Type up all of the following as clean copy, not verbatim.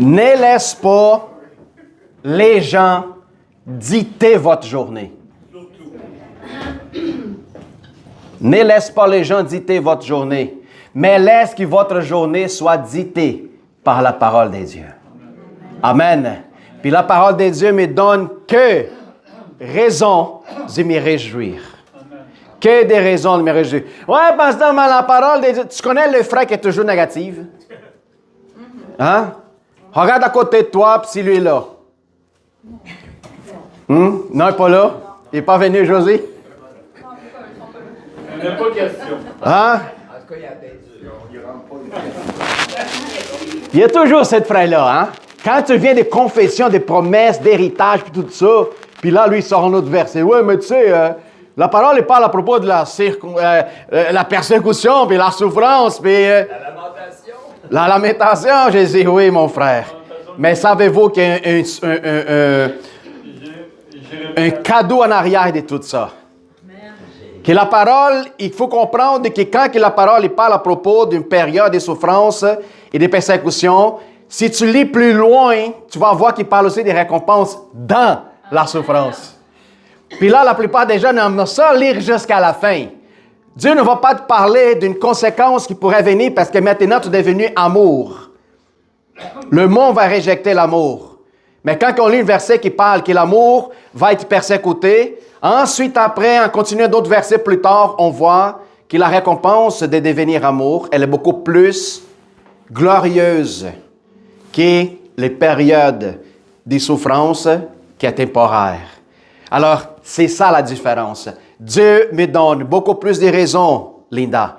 Ne laisse pas les gens dicter votre journée. Ne laisse pas les gens dicter votre journée, mais laisse que votre journée soit dictée par la parole de Dieu. Amen. Puis la parole de Dieu me donne que raison de me réjouir. Que des raisons de me réjouir. Ouais, pasteur, mais la parole de Dieu, tu connais le frère qui est toujours négatif? Hein? Regarde à côté de toi, puis si lui est là. Non, il n'est pas là. Il n'est pas venu, José? Il n'y a pas question. Hein? En tout cas, il y a peut-être Il y a toujours cette frère-là, hein? Quand tu viens des confessions, des promesses, d'héritage, puis tout ça, puis là, lui, il sort un autre verset. Ouais, mais tu sais, la parole, il parle à propos de la persécution, puis la souffrance, puis... la lamentation. La lamentation, j'ai dit, oui, mon frère. Mais savez-vous qu'il y a un cadeau en arrière de tout ça? Que la parole, il faut comprendre que quand la parole il parle à propos d'une période de souffrance et de persécution, si tu lis plus loin, tu vas voir qu'il parle aussi des récompenses dans la souffrance. Puis là, la plupart des gens n'aiment ça lire jusqu'à la fin. Dieu ne va pas te parler d'une conséquence qui pourrait venir parce que maintenant tu es devenu amour. Le monde va rejeter l'amour. Mais quand on lit un verset qui parle que l'amour va être persécuté, ensuite après, en continuant d'autres versets plus tard, on voit que la récompense de devenir amour, elle est beaucoup plus glorieuse que les périodes de souffrance qui est temporaire. Alors, c'est ça la différence. Dieu me donne beaucoup plus de raisons, Linda,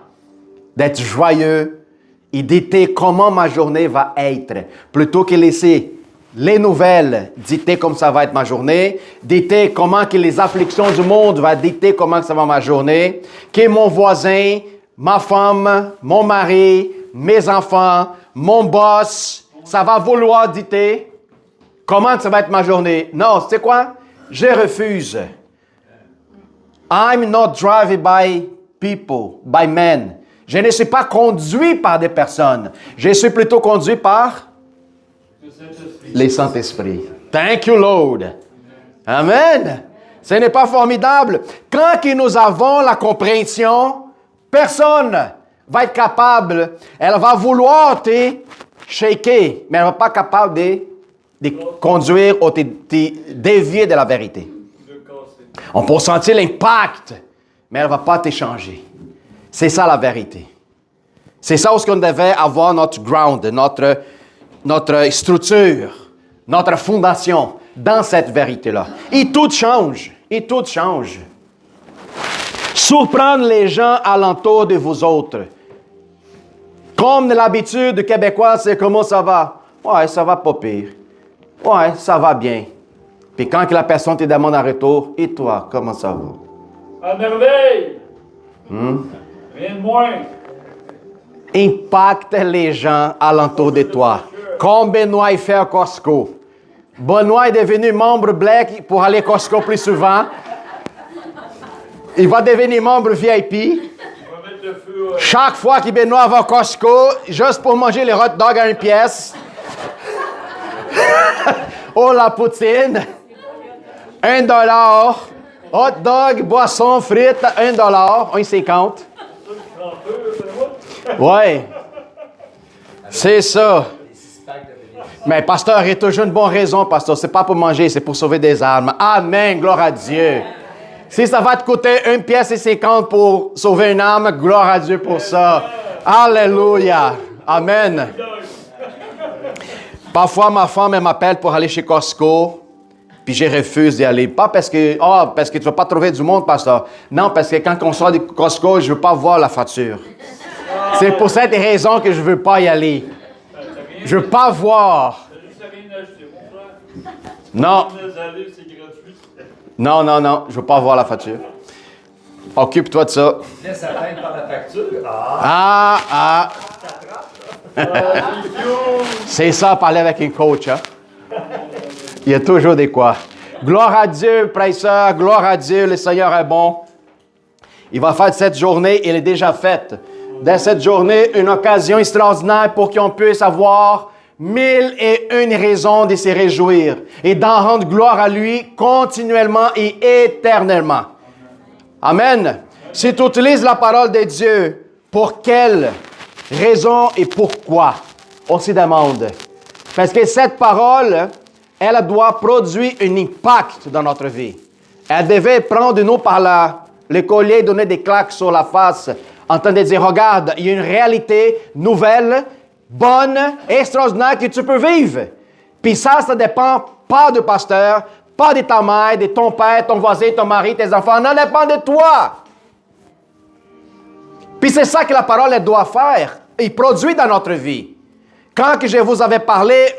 d'être joyeux et d'été comment ma journée va être, plutôt que laisser les nouvelles dicter comme ça va être ma journée, dicter comment que les afflictions du monde vont dicter comment ça va ma journée, que mon voisin, ma femme, mon mari, mes enfants, mon boss, ça va vouloir dicter comment ça va être ma journée. Non, tu sais quoi? Je refuse. I'm not driven by people, by men. Je ne suis pas conduit par des personnes. Je suis plutôt conduit par les Saint-Esprit. Thank you, Lord. Amen. Ce n'est pas formidable. Quand que nous avons la compréhension, personne va être capable. Elle va vouloir te shaker, mais elle ne va pas capable de conduire ou de dévier de la vérité. On peut sentir l'impact, mais elle ne va pas t'échanger. C'est ça la vérité. C'est ça où on devait avoir notre ground, notre structure, notre fondation dans cette vérité-là. Et tout change. Et tout change. Surprendre les gens alentour de vous autres. Comme de l'habitude québécoise, c'est comment ça va? Ouais, ça va pas pire. Ouais, ça va bien. Puis quand la personne te demande en retour, et toi, comment ça va? À merveille! Rien de moins. Impacte les gens alentour de toi. Comme Benoît fait à Costco. Benoît est devenu membre Black pour aller à Costco plus souvent. Il va devenir membre VIP. Chaque fois que Benoît va à Costco, juste pour manger les hot dogs à une pièce. Oh, la poutine. $1. Hot dog, boisson, frites, $1. 1,50. Ouais. C'est ça. Mais pasteur, il y a toujours une bonne raison, pasteur. C'est pas pour manger, c'est pour sauver des âmes. Amen, gloire à Dieu. Si ça va te coûter 1,50 pour sauver une âme, gloire à Dieu pour ça. Alléluia. Amen. Parfois, ma femme, elle m'appelle pour aller chez Costco, puis je refuse d'y aller. Pas parce que tu ne vas pas trouver du monde, pasteur. Non, parce que quand on sort de Costco, je ne veux pas voir la facture. C'est pour cette raison que je ne veux pas y aller. Je ne veux pas voir. Non. Non, non, non, je ne veux pas voir la facture. Occupe-toi de ça. Laisse atteindre par la facture. C'est ça, parler avec un coach. Hein? Il y a toujours des quoi. Gloire à Dieu, prêcheur, gloire à Dieu, le Seigneur est bon. Il va faire cette journée, il est déjà faite. Dans cette journée, une occasion extraordinaire pour qu'on puisse avoir 1001 raisons de se réjouir et d'en rendre gloire à lui continuellement et éternellement. Amen. Si tu utilises la parole de Dieu, pour quelle raison et pourquoi? On se demande. Parce que cette parole, elle doit produire un impact dans notre vie. Elle devait prendre nous par le collier, donner des claques sur la face, en train de dire, regarde, il y a une réalité nouvelle, bonne, extraordinaire que tu peux vivre. Puis ça dépend pas du pasteur, pas de ta mère, de ton père, ton voisin, ton mari, tes enfants. Non, ça dépend de toi. Puis c'est ça que la parole elle doit faire et produit dans notre vie. Quand que je vous avais parlé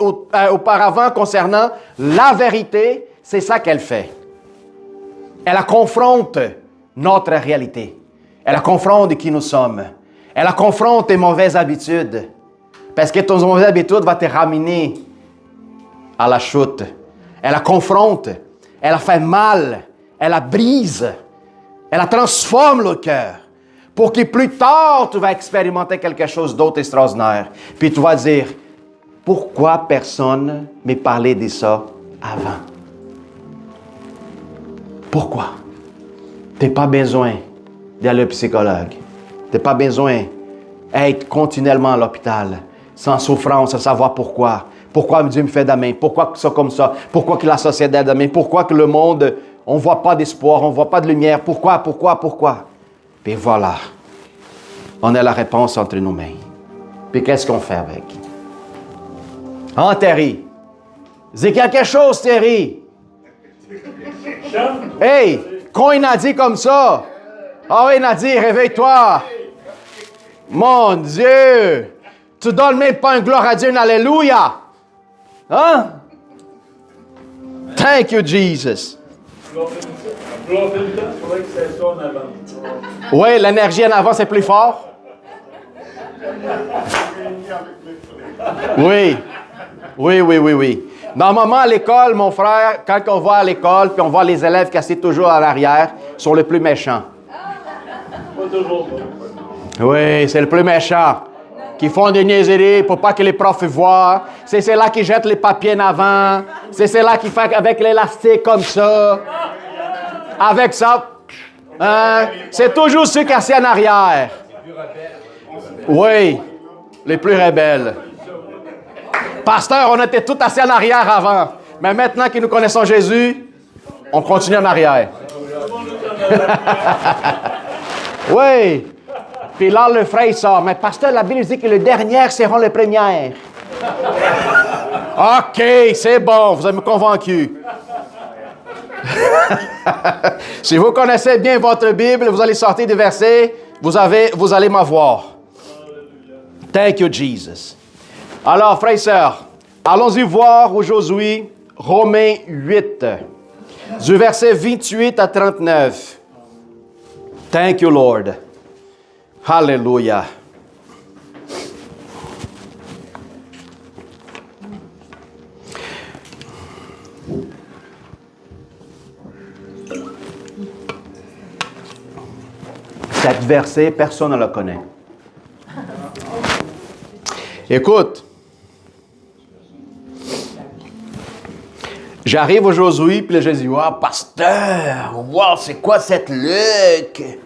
auparavant concernant la vérité, c'est ça qu'elle fait. Elle confronte notre réalité. Elle confronte qui nous sommes. Elle confronte tes mauvaises habitudes. Parce que tes mauvaises habitudes vont te ramener à la chute. Elle confronte. Elle fait mal. Elle la brise. Elle la transforme le cœur. Pour que plus tard, tu vas expérimenter quelque chose d'autre extraordinaire. Puis tu vas dire, pourquoi personne ne m'a parlé de ça avant? Pourquoi? Tu n'as pas besoin d'aller au psychologue. Tu n'as pas besoin d'être continuellement à l'hôpital, sans souffrance, sans savoir pourquoi. Pourquoi Dieu me fait de la main? Pourquoi ça comme ça? Pourquoi que la société est de la main? Pourquoi que le monde, on ne voit pas d'espoir, on ne voit pas de lumière? Pourquoi? Puis voilà, on a la réponse entre nos mains. Puis qu'est-ce qu'on fait avec? Hein, Terry? C'est quelque chose, Terry. Hey, quand il a dit comme ça, ah oui, Nadir, réveille-toi. Mon Dieu, tu donnes même pas un gloire à Dieu, un alléluia. Hein? Thank you, Jesus. Oui, l'énergie en avant, c'est plus fort. Oui. Normalement, à l'école, mon frère, quand on va à l'école, puis on voit les élèves qui assis toujours à l'arrière, sont les plus méchants. Oui, c'est le plus méchant. Qui font des niaiseries pour pas que les profs voient. C'est ceux-là qui jettent les papiers en avant. C'est ceux-là qui font avec l'élastique comme ça. Avec ça. Hein? C'est toujours ceux qui sont assis en arrière. Oui, les plus rebelles. Pasteur, on était tous assis en arrière avant. Mais maintenant que nous connaissons Jésus, on continue en arrière. Oui. Puis là, le frère il sort. Mais pasteur, la Bible dit que les dernières seront les premières. OK, c'est bon, vous avez convaincu. Si vous connaissez bien votre Bible, vous allez sortir des versets, vous allez m'avoir. Thank you, Jesus. Alors, frères et sœurs, allons-y voir aujourd'hui Romains 8, du verset 28 à 39. Thank you, Lord. Hallelujah. Cet verset, personne ne le connaît. Écoute, j'arrive aujourd'hui, puis je dis, wow, pasteur, wow, c'est quoi cette lutte?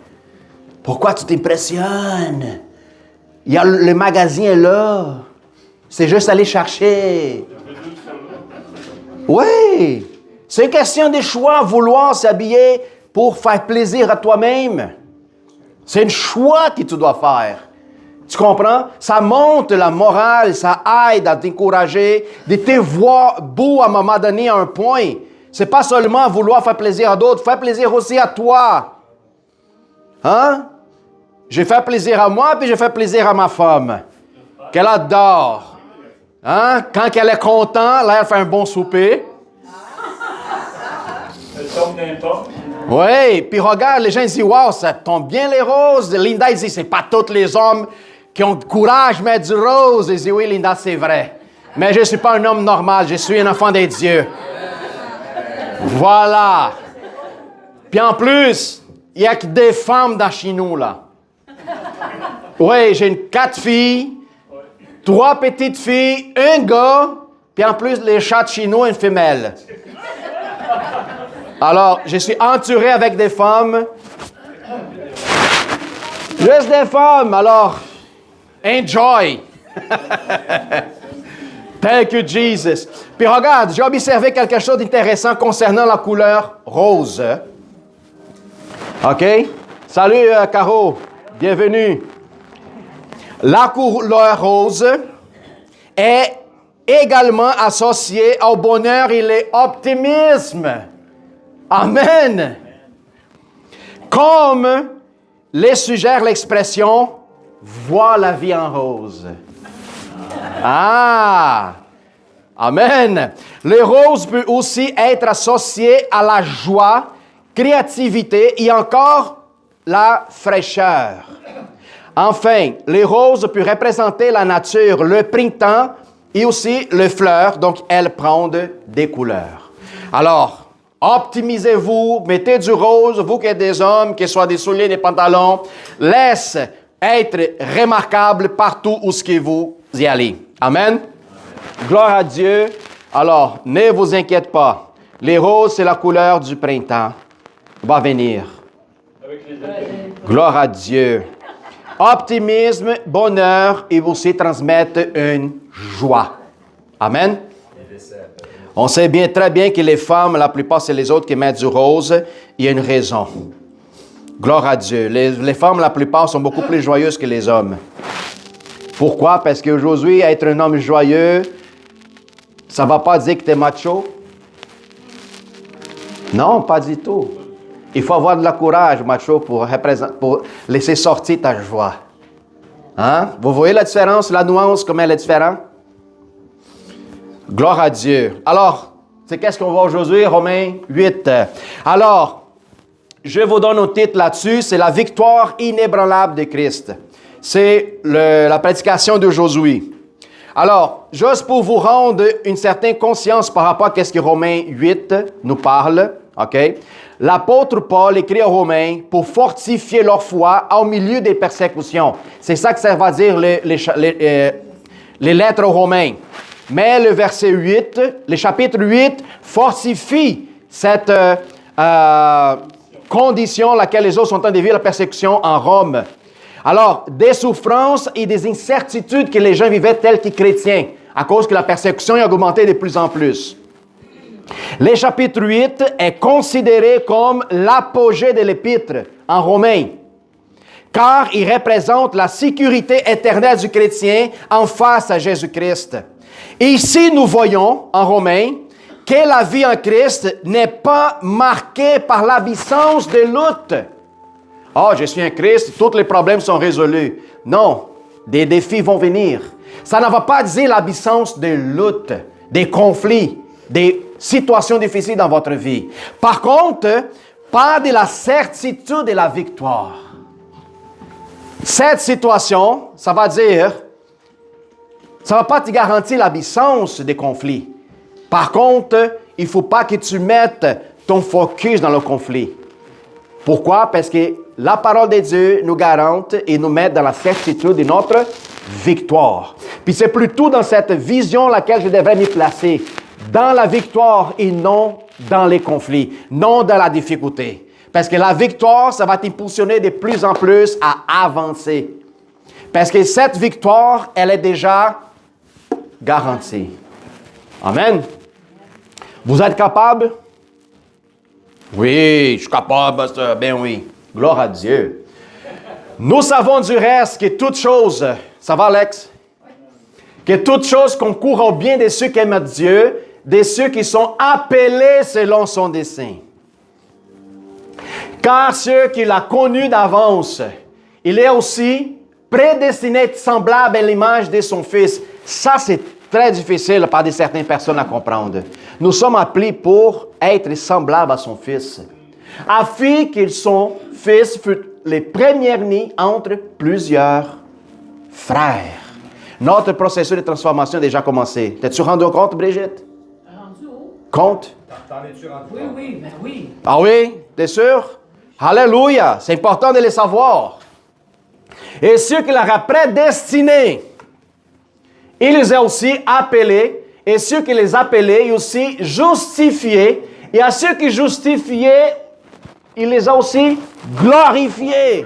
Pourquoi tu t'impressionnes? Le magasin est là. C'est juste aller chercher. Oui, c'est une question de choix, vouloir s'habiller pour faire plaisir à toi-même. C'est un choix que tu dois faire. Tu comprends? Ça monte la morale, ça aide à t'encourager, de te voir beau à un moment donné à un point. C'est pas seulement vouloir faire plaisir à d'autres, faire plaisir aussi à toi. Hein? J'ai fait plaisir à moi, puis j'ai fait plaisir à ma femme. Qu'elle adore. Hein? Quand elle est contente, là, elle fait un bon souper. Elle tombe n'importe. Oui, puis regarde, les gens disent, wow, ça tombe bien les roses. Linda, il dit, c'est pas tous les hommes qui ont le courage de mettre du rose. Il dit, oui, Linda, c'est vrai. Mais je ne suis pas un homme normal, je suis un enfant de Dieu. Voilà. Puis en plus, il n'y a que des femmes dans chez nous, là. Oui, j'ai 4 filles, 3 petites filles, un gars, puis en plus les chats chinois, une femelle. Alors, je suis entouré avec des femmes. Juste des femmes, alors, enjoy. Thank you, Jesus. Puis regarde, j'ai observé quelque chose d'intéressant concernant la couleur rose. OK? Salut, Caro. Bienvenue. La couleur rose est également associée au bonheur et l'optimisme. Amen. Comme les suggère l'expression « vois la vie en rose ». Ah! Amen. Le rose peut aussi être associé à la joie, créativité et encore la fraîcheur. Enfin, les roses peuvent représenter la nature, le printemps et aussi les fleurs, donc elles prennent des couleurs. Alors, optimisez-vous, mettez du rose, vous qui êtes des hommes, que ce soit des souliers, des pantalons, laisse être remarquable partout où ce que vous y allez. Amen. Gloire à Dieu. Alors, ne vous inquiétez pas. Les roses, c'est la couleur du printemps. Va venir. Gloire à Dieu. Optimisme, bonheur et aussi transmettre une joie. Amen. On sait bien, très bien que les femmes, la plupart, c'est les autres qui mettent du rose. Il y a une raison. Gloire à Dieu. Les femmes, la plupart, sont beaucoup plus joyeuses que les hommes. Pourquoi? Parce qu'aujourd'hui, être un homme joyeux, ça ne va pas dire que tu es macho. Non, pas du tout. Il faut avoir de la courage, macho, pour laisser sortir ta joie. Hein? Vous voyez la différence, la nuance, comment elle est différente? Gloire à Dieu. Alors, c'est qu'est-ce qu'on voit aujourd'hui? Romains 8. Alors, je vous donne un titre là-dessus, c'est la victoire inébranlable de Christ. C'est la prédication d'aujourd'hui. Alors, juste pour vous rendre une certaine conscience par rapport à ce que Romains 8 nous parle, OK? L'apôtre Paul écrit aux Romains pour fortifier leur foi au milieu des persécutions. C'est ça que ça va dire les lettres aux Romains. Mais le verset 8, le chapitre 8, fortifie cette condition à laquelle les autres sont en train de vivre la persécution en Rome. Alors, des souffrances et des incertitudes que les gens vivaient tels que chrétiens, à cause que la persécution a augmenté de plus en plus. Le chapitre 8 est considéré comme l'apogée de l'épître en Romains, car il représente la sécurité éternelle du chrétien en face à Jésus-Christ. Et ici, nous voyons en Romains que la vie en Christ n'est pas marquée par l'absence de lutte. Oh, je suis en Christ, tous les problèmes sont résolus. Non, des défis vont venir. Ça ne va pas dire l'absence de lutte, des conflits, des situations difficiles dans votre vie. Par contre, pas de la certitude de la victoire. Cette situation, ça va dire, ça ne va pas te garantir l'absence des conflits. Par contre, il ne faut pas que tu mettes ton focus dans le conflit. Pourquoi? Parce que la parole de Dieu nous garante et nous met dans la certitude de notre victoire. Puis c'est plutôt dans cette vision laquelle je devrais m'y placer. Dans la victoire et non dans les conflits, non dans la difficulté. Parce que la victoire, ça va t'impulsionner de plus en plus à avancer. Parce que cette victoire, elle est déjà garantie. Amen. Vous êtes capable? Oui, je suis capable, pasteur. Ben oui. Gloire à Dieu. Nous savons du reste que toute chose, ça va Alex? Que toute chose concourt au bien de ceux qui aiment Dieu, de ceux qui sont appelés selon son dessein. Car ceux qu'il a connus d'avance, il est aussi prédestiné à être semblable à l'image de son Fils. Ça, c'est très difficile par certaines personnes à comprendre. Nous sommes appelés pour être semblables à son Fils, afin qu'il son Fils fût les premiers-nés entre plusieurs frères. Notre processus de transformation a déjà commencé. T'es-tu rendu compte, Brigitte? Rendu où? Compte? T'en es-tu rendu Oui, compte? oui, ben oui. Ah oui? T'es sûr? Alléluia! C'est important de les savoir. Et ceux qu'il aura prédestinés, il les a aussi appelés, et ceux qui les appelaient, il aussi justifiés, et à ceux qui justifiaient, il les a aussi glorifiés.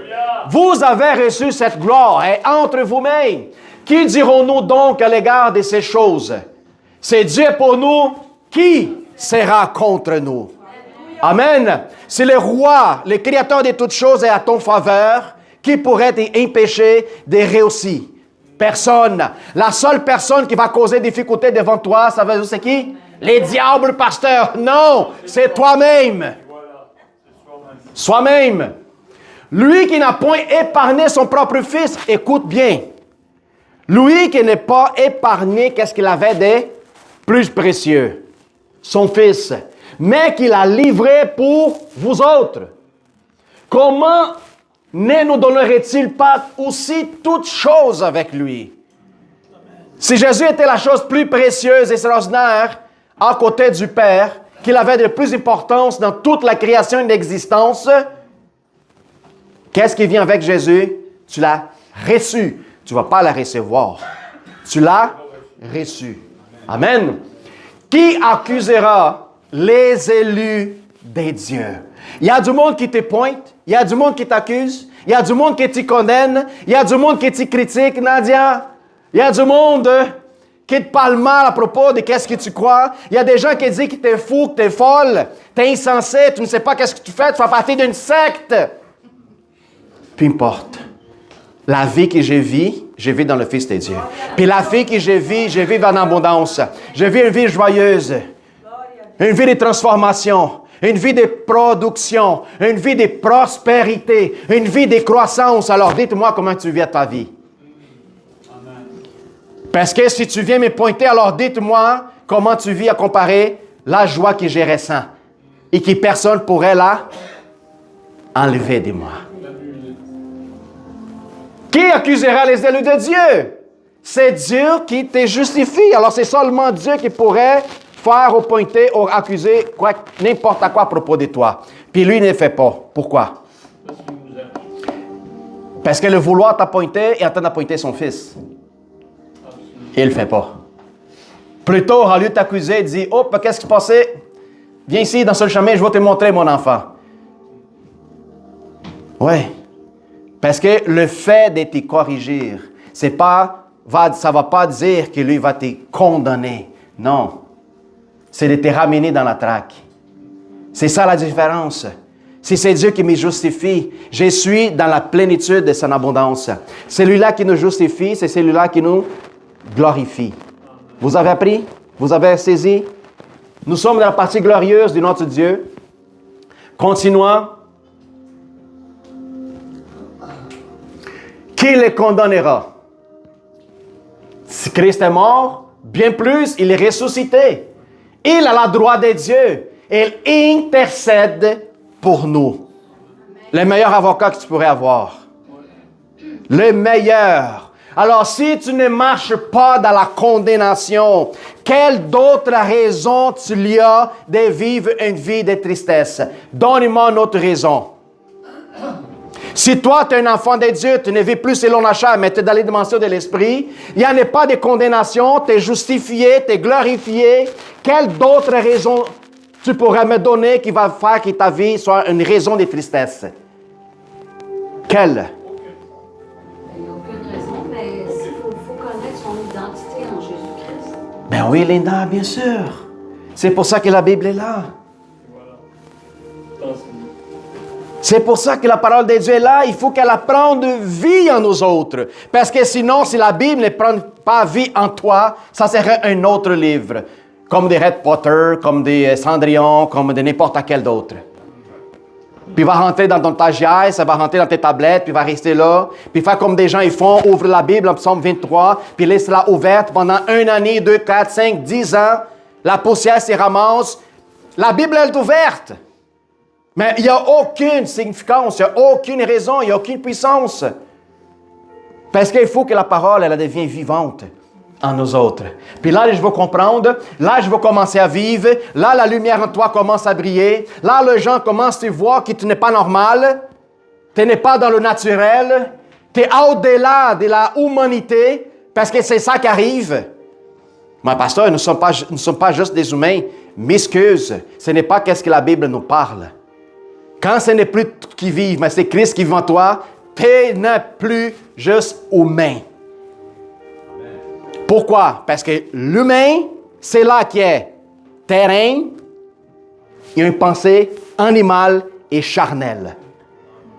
Vous avez reçu cette gloire, et entre vous-mêmes, qui dirons-nous donc à l'égard de ces choses? C'est Dieu pour nous, qui sera contre nous? Amen. Si le roi, le créateur de toutes choses est à ton faveur, qui pourrait t'empêcher de réussir? Personne. La seule personne qui va causer des difficultés devant toi, ça veut dire c'est qui? Les diables, pasteur. Non, c'est toi-même. Soi-même. Lui qui n'a point épargné son propre fils, écoute bien. Lui qui n'est pas épargné, qu'est-ce qu'il avait de plus précieux? Son fils. Mais qu'il a livré pour vous autres. Comment ne nous donnerait-il pas aussi toutes choses avec lui? Si Jésus était la chose plus précieuse et extraordinaire à côté du Père, qu'il avait de plus d'importance dans toute la création et l'existence, qu'est-ce qui vient avec Jésus? Tu l'as reçu. Tu ne vas pas la recevoir. Tu l'as reçu. Amen. Qui accusera les élus des dieux? Il y a du monde qui te pointe, il y a du monde qui t'accuse, il y a du monde qui te condamne, il y a du monde qui te critique, Nadia. Il y a du monde qui te parle mal à propos de qu'est-ce que tu crois. Il y a des gens qui disent que tu es fou, que tu es folle, tu es insensé, tu ne sais pas qu'est-ce que tu fais, tu fais partie d'une secte. Peu importe. La vie que je vis dans le Fils de Dieu. Puis la vie que je vis en abondance. Je vis une vie joyeuse. Une vie de transformation. Une vie de production. Une vie de prospérité. Une vie de croissance. Alors dites-moi comment tu vis ta vie. Parce que si tu viens me pointer, alors dites-moi comment tu vis à comparer la joie que je ressens. Et que personne pourrait la enlever de moi. Qui accusera les élus de Dieu? C'est Dieu qui te justifie. Alors c'est seulement Dieu qui pourrait faire ou pointer ou accuser n'importe quoi à propos de toi. Puis lui, il ne le fait pas. Pourquoi? Parce que le vouloir t'a pointé et en train d'appointer son fils. Il ne le fait pas. Plutôt, au lieu de t'accuser, il dit, « Oh, qu'est-ce qui se passait? Viens ici, dans ce chemin, je vais te montrer, mon enfant. » Oui. Parce que le fait de te corriger, ça ne va pas dire que lui va te condamner. Non. C'est de te ramener dans la traque. C'est ça la différence. Si c'est Dieu qui me justifie, je suis dans la plénitude de son abondance. Celui-là qui nous justifie, c'est celui-là qui nous glorifie. Vous avez appris? Vous avez saisi? Nous sommes dans la partie glorieuse de notre Dieu. Continuons. Qui les condamnera? Si Christ est mort, bien plus, il est ressuscité. Il a la droite de Dieu. Il intercède pour nous. Le meilleur avocat que tu pourrais avoir. Le meilleur. Alors, si tu ne marches pas dans la condamnation, quelle d'autre raison tu y as de vivre une vie de tristesse? Donne-moi une autre raison. Si toi, tu es un enfant de Dieu, tu ne vis plus selon la chair, mais tu es dans les dimensions de l'esprit, il n'y en a pas de condamnation, tu es justifié, tu es glorifié. Quelle d'autre raison tu pourrais me donner qui va faire que ta vie soit une raison de tristesse? Quelle? Il n'y a aucune raison, mais il faut connaître son identité en Jésus-Christ. Ben oui, Linda, bien sûr. C'est pour ça que la Bible est là. C'est pour ça que la parole de Dieu est là. Il faut qu'elle prenne vie en nous autres. Parce que sinon, si la Bible ne prend pas vie en toi, ça serait un autre livre. Comme des Harry Potter, comme des Cendrillon, comme de n'importe quel d'autre. Puis il va rentrer dans ton tagiaire, ça va rentrer dans tes tablettes, puis il va rester là. Puis faire comme des gens ils font, ouvre la Bible en Psaume 23, puis laisse-la ouverte pendant 1 année, 2, 4, 5, 10 ans. La poussière s'y ramasse. La Bible, elle est ouverte. Mais il n'y a aucune significance, il n'y a aucune raison, il n'y a aucune puissance. Parce qu'il faut que la parole, elle devienne vivante en nous autres. Puis là, je vais comprendre, là, je vais commencer à vivre, là, la lumière en toi commence à briller, là, les gens commencent à te voir que tu n'es pas normal, tu n'es pas dans le naturel, tu es au-delà de la humanité, Parce que c'est ça qui arrive. Mais pasteur, nous ne sommes pas juste des humains. M'excuse, ce n'est pas qu'est-ce que la Bible nous parle. Quand ce n'est plus toi qui vit, mais c'est Christ qui vit en toi, tu n'es plus juste humain. Pourquoi? Parce que l'humain, c'est là qui est terrain, il y a une pensée animale et charnelle.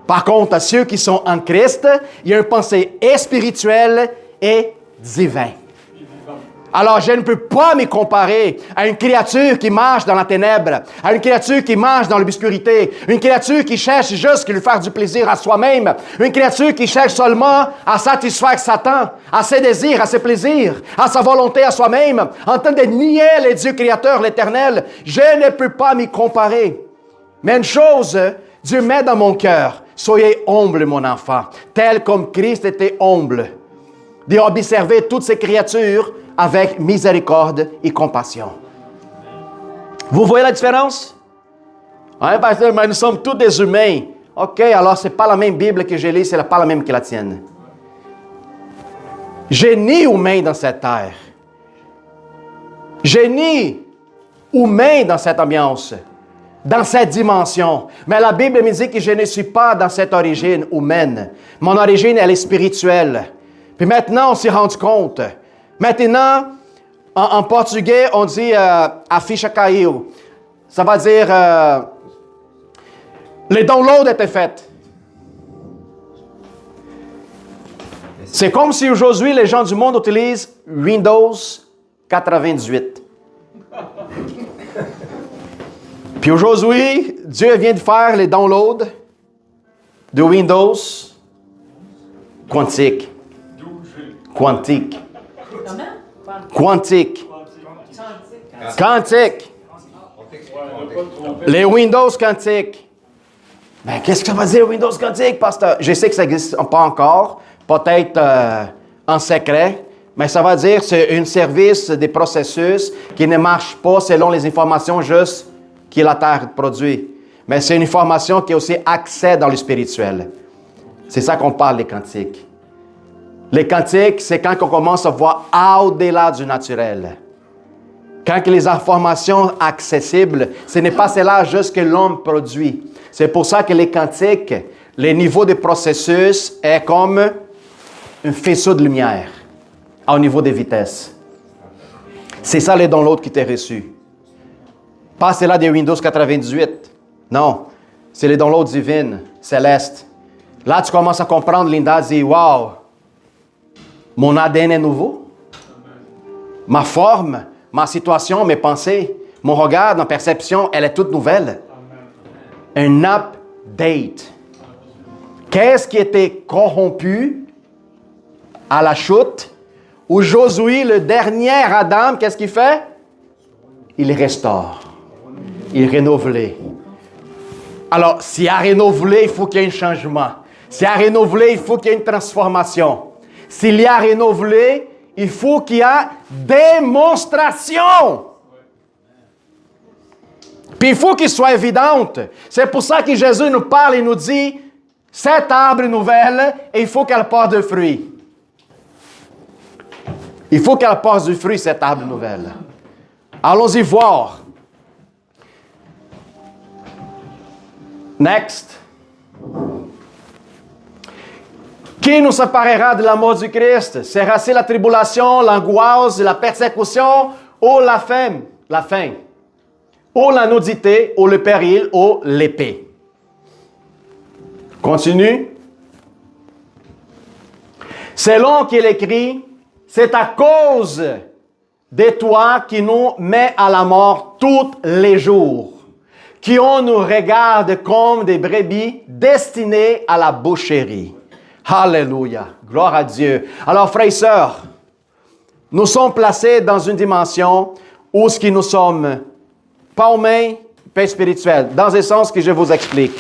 Par contre, ceux qui sont en Christ, il y a une pensée spirituelle et divine. Alors, je ne peux pas me comparer à une créature qui marche dans la ténèbre, à une créature qui marche dans l'obscurité, une créature qui cherche juste à lui faire du plaisir à soi-même, une créature qui cherche seulement à satisfaire Satan, à ses désirs, à ses plaisirs, à sa volonté à soi-même, en train de nier le Dieu créateur, l'Éternel. Je ne peux pas m'y comparer. Mais une chose, Dieu met dans mon cœur, soyez humble, mon enfant, tel comme Christ était humble, d'observer toutes ces créatures avec miséricorde et compassion. Vous voyez la différence? Hein, pasteur, mais nous sommes tous des humains. OK, alors ce n'est pas la même Bible que je lis, ce n'est pas la même que la tienne. Je nie humain dans cette terre. Je nie humain dans cette ambiance, dans cette dimension. Mais la Bible me dit que je ne suis pas dans cette origine humaine. Mon origine, elle est spirituelle. Puis maintenant, on s'est rendu compte. Maintenant, en portugais, on dit a ficha caiu. Ça va dire le download était fait. C'est comme si aujourd'hui les gens du monde utilisent Windows 98. Puis aujourd'hui, Dieu vient de faire les downloads de Windows quantique. Quantique. Quantique. Quantique. Les Windows quantiques. Mais qu'est-ce que ça veut dire Windows quantique, pasteur? Je sais que ça n'existe pas encore, peut-être en secret, mais ça veut dire que c'est un service des processus qui ne marche pas selon les informations juste que la Terre produit. Mais c'est une information qui a aussi accès dans le spirituel. C'est ça qu'on parle des quantiques. Les quantiques, c'est quand on commence à voir au-delà du naturel. Quand les informations accessibles, ce n'est pas cela juste que l'homme produit. C'est pour ça que les quantiques, le niveau de processus est comme un faisceau de lumière au niveau des vitesses. C'est ça les downloads qui t'est reçu. Pas cela des Windows 98. Non, c'est les downloads divines, célestes. Là, tu commences à comprendre, Linda dit, « Wow! Mon ADN est nouveau. Ma forme, ma situation, mes pensées, mon regard, ma perception, elle est toute nouvelle. » Un update. Qu'est-ce qui était corrompu à la chute? Où Josué, le dernier Adam, qu'est-ce qu'il fait? Il restaure. Il renouvelle. Alors, s'il y a renouvelé, il faut qu'il y ait un changement. S'il y a renouvelé, il faut qu'il y ait une transformation. S'il y a renouvelé, il faut qu'il y ait démonstration. Puis il faut qu'il soit évidente. C'est pour ça que Jésus nous parle et nous dit, cette arbre nouvelle, et il faut qu'elle porte du fruit. Il faut qu'elle porte du fruit, cette arbre nouvelle. Allons-y voir. Next. Qui nous séparera de l'amour du Christ? Sera-ce la tribulation, l'angoisse, la persécution ou la faim? Ou la nudité, ou le péril, ou l'épée? Continue. Selon qu'il écrit, c'est à cause de toi qui nous met à la mort tous les jours, qui on nous regarde comme des brebis destinées à la boucherie. Alléluia. Gloire à Dieu. Alors, frères et sœurs, nous sommes placés dans une dimension où ce que nous sommes pas humains, pas spirituels, dans un sens que je vous explique.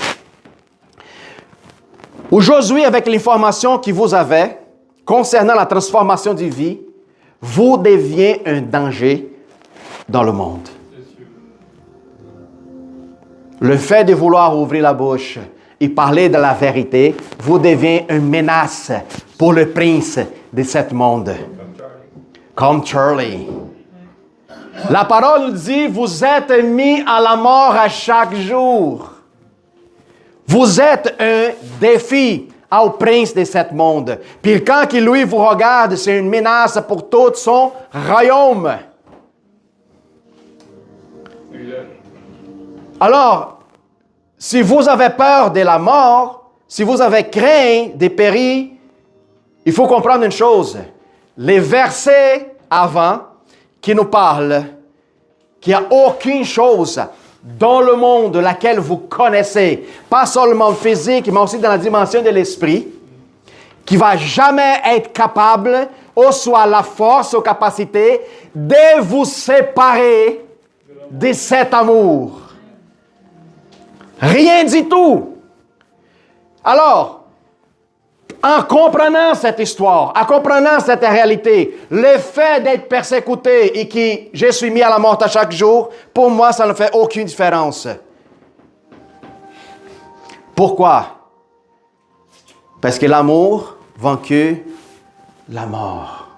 Aujourd'hui, avec l'information que vous avez concernant la transformation de vie, vous devenez un danger dans le monde. Le fait de vouloir ouvrir la bouche et parler de la vérité, vous devenez une menace pour le prince de ce monde. Comme Charlie. La parole nous dit, vous êtes mis à la mort à chaque jour. Vous êtes un défi au prince de ce monde. Puis quand lui vous regarde, c'est une menace pour tout son royaume. Alors, si vous avez peur de la mort, si vous avez craint des périls, il faut comprendre une chose. Les versets avant qui nous parlent qu'il n'y a aucune chose dans le monde laquelle vous connaissez, pas seulement physique, mais aussi dans la dimension de l'esprit, qui va jamais être capable, ou soit la force ou capacité, de vous séparer de cet amour. Rien du tout. Alors, en comprenant cette histoire, en comprenant cette réalité, le fait d'être persécuté et que je suis mis à la mort à chaque jour, pour moi, ça ne fait aucune différence. Pourquoi? Parce que l'amour vaincu la mort.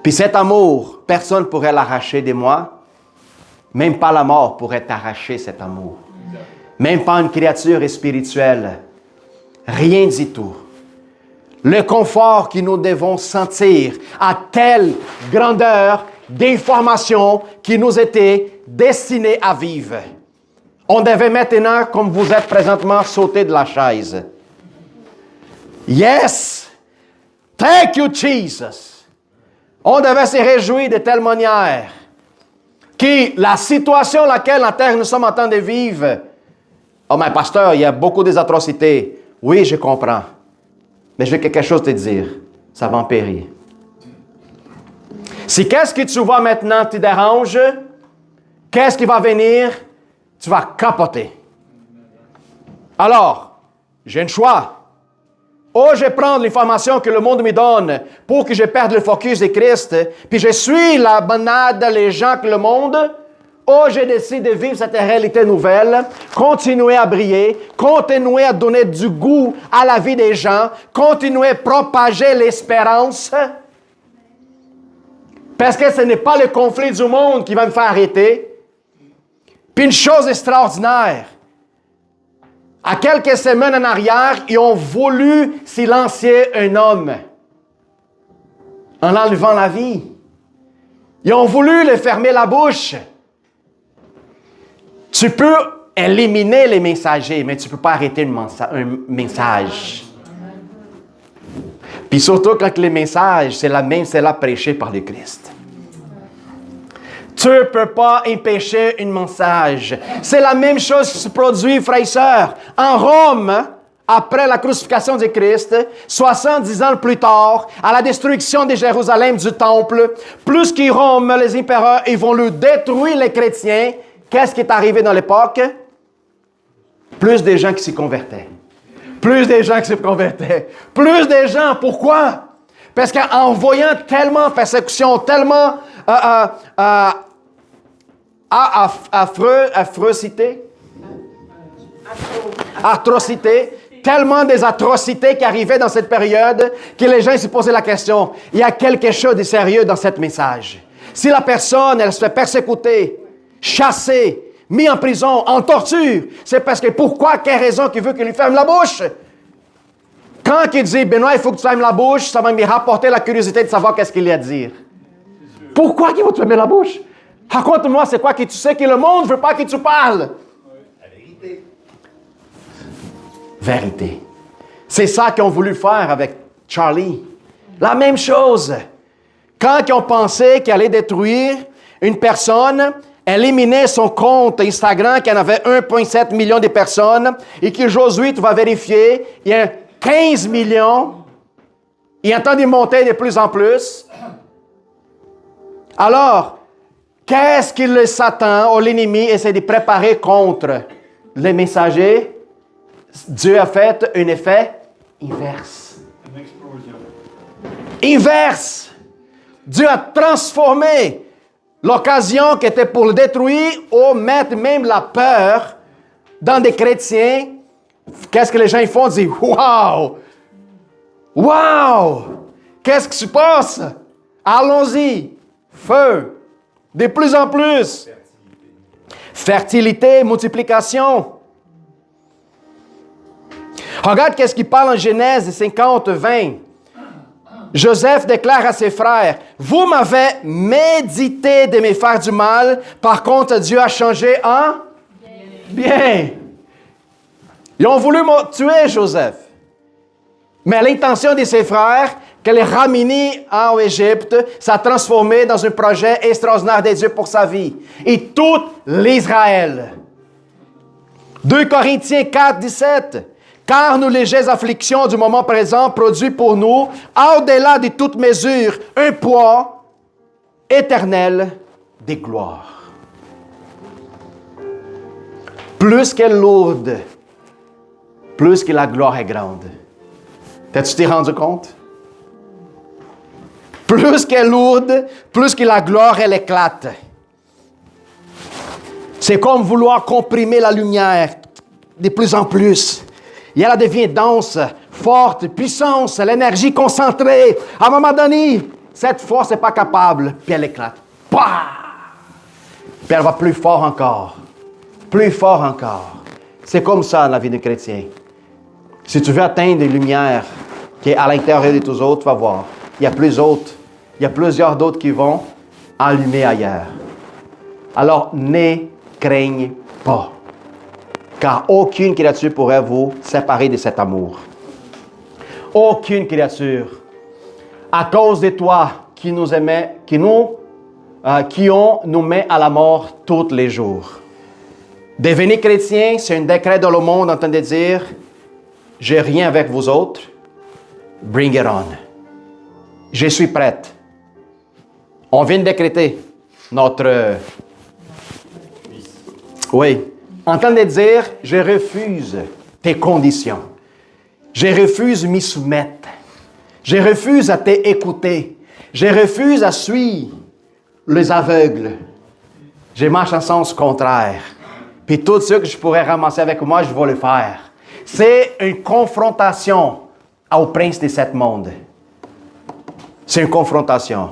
Puis cet amour, personne ne pourrait l'arracher de moi. Même pas la mort pourrait arracher cet amour. Même pas une créature spirituelle. Rien du tout. Le confort que nous devons sentir à telle grandeur d'information qui nous était destinée à vivre. On devait maintenant, comme vous êtes présentement, sauter de la chaise. Yes! Thank you, Jesus! On devait se réjouir de telle manière que la situation dans laquelle la terre nous sommes en train de vivre, oh, mais pasteur, il y a beaucoup d'atrocités. Oui, je comprends. Mais je vais quelque chose te dire. Ça va empérir. Si qu'est-ce que tu vois maintenant te dérange, qu'est-ce qui va venir? Tu vas capoter. Alors, j'ai un choix. Ou je prends l'information que le monde me donne pour que je perde le focus de Christ, puis je suis la banade, les gens que le monde, ou je décide de vivre cette réalité nouvelle, continuer à briller, continuer à donner du goût à la vie des gens, continuer à propager l'espérance. Parce que ce n'est pas le conflit du monde qui va me faire arrêter. Puis une chose extraordinaire, à quelques semaines en arrière, ils ont voulu silencier un homme en enlevant la vie. Ils ont voulu le fermer la bouche. Tu peux éliminer les messagers, mais tu ne peux pas arrêter un message. Puis surtout quand les messages, c'est la prêchée par le Christ. Tu ne peux pas empêcher un message. C'est la même chose qui se produit, frères et sœurs. En Rome, après la crucifixion de Christ, 70 ans plus tard, à la destruction de Jérusalem du temple, plus que Rome, les empereurs, ils vont lui détruire les chrétiens. Qu'est-ce qui est arrivé dans l'époque? Plus de gens qui s'y convertaient. Plus de gens qui se convertaient. Plus de gens. Pourquoi? Parce qu'en voyant tellement de persécutions, tellement atrocités, tellement des atrocités qui arrivaient dans cette période que les gens se posaient la question, il y a quelque chose de sérieux dans ce message. Si la personne, elle se fait persécuter, chassé, mis en prison, en torture, c'est parce que pourquoi, quelle raison qu'il veut qu'il lui ferme la bouche? Quand il dit, Benoît, il faut que tu fermes la bouche, ça va me rapporter la curiosité de savoir qu'est-ce qu'il a à dire. Pourquoi qu'il va te fermer la bouche? Raconte-moi, c'est quoi que tu sais que le monde ne veut pas que tu parles? La vérité. Vérité. C'est ça qu'ils ont voulu faire avec Charlie. La même chose. Quand ils ont pensé qu'ils allaient détruire une personne, éliminer son compte Instagram qui en avait 1,7 million de personnes et qu'aujourd'hui, tu vas vérifier, il y a 15 millions. Il entend de monter de plus en plus. Alors, qu'est-ce que le Satan ou l'ennemi essaie de préparer contre les messagers? Dieu a fait un effet inverse. Une explosion. Inverse. Dieu a transformé l'occasion qui était pour le détruire ou mettre même la peur dans des chrétiens. Qu'est-ce que les gens font? Ils disent, wow! Wow! Qu'est-ce qui se passe? Allons-y. Feu. De plus en plus. Fertilité, multiplication. Regarde qu'est-ce qu'il parle en Genèse 50, 20. Joseph déclare à ses frères, « Vous m'avez médité de me faire du mal, par contre Dieu a changé en bien. » Ils ont voulu tuer Joseph. Mais l'intention de ses frères, que les ramener en Égypte, ça a transformé dans un projet extraordinaire de Dieu pour sa vie. Et tout l'Israël. 2 Corinthiens 4, 17. Car nos légères afflictions du moment présent produisent pour nous, au-delà de toute mesure, un poids éternel de gloire. Plus qu'elle est lourde, plus que la gloire est grande. T'as-tu t'es rendu compte? Plus qu'elle est lourde, plus que la gloire, elle éclate. C'est comme vouloir comprimer la lumière de plus en plus. Et elle devient dense, forte, puissance, l'énergie concentrée. À un moment donné, cette force n'est pas capable, puis elle éclate. Bah! Puis elle va plus fort encore. Plus fort encore. C'est comme ça dans la vie d'un chrétien. Si tu veux atteindre une lumière qui est à l'intérieur de tous autres, tu vas voir. Il y a plusieurs d'autres qui vont allumer ailleurs. Alors, ne craignez pas. Car aucune créature pourrait vous séparer de cet amour. Aucune créature. À cause de toi qui nous aimait, qui nous met à la mort tous les jours. Devenir chrétien, c'est un décret dans le monde en train de dire, j'ai rien avec vous autres, bring it on. Je suis prête. On vient de décréter notre... Oui. En train de dire, je refuse tes conditions. Je refuse de m'y soumettre. Je refuse à t'écouter. Je refuse à suivre les aveugles. Je marche en sens contraire. Puis tout ce que je pourrais ramasser avec moi, je vais le faire. C'est une confrontation au prince de ce monde. C'est une confrontation.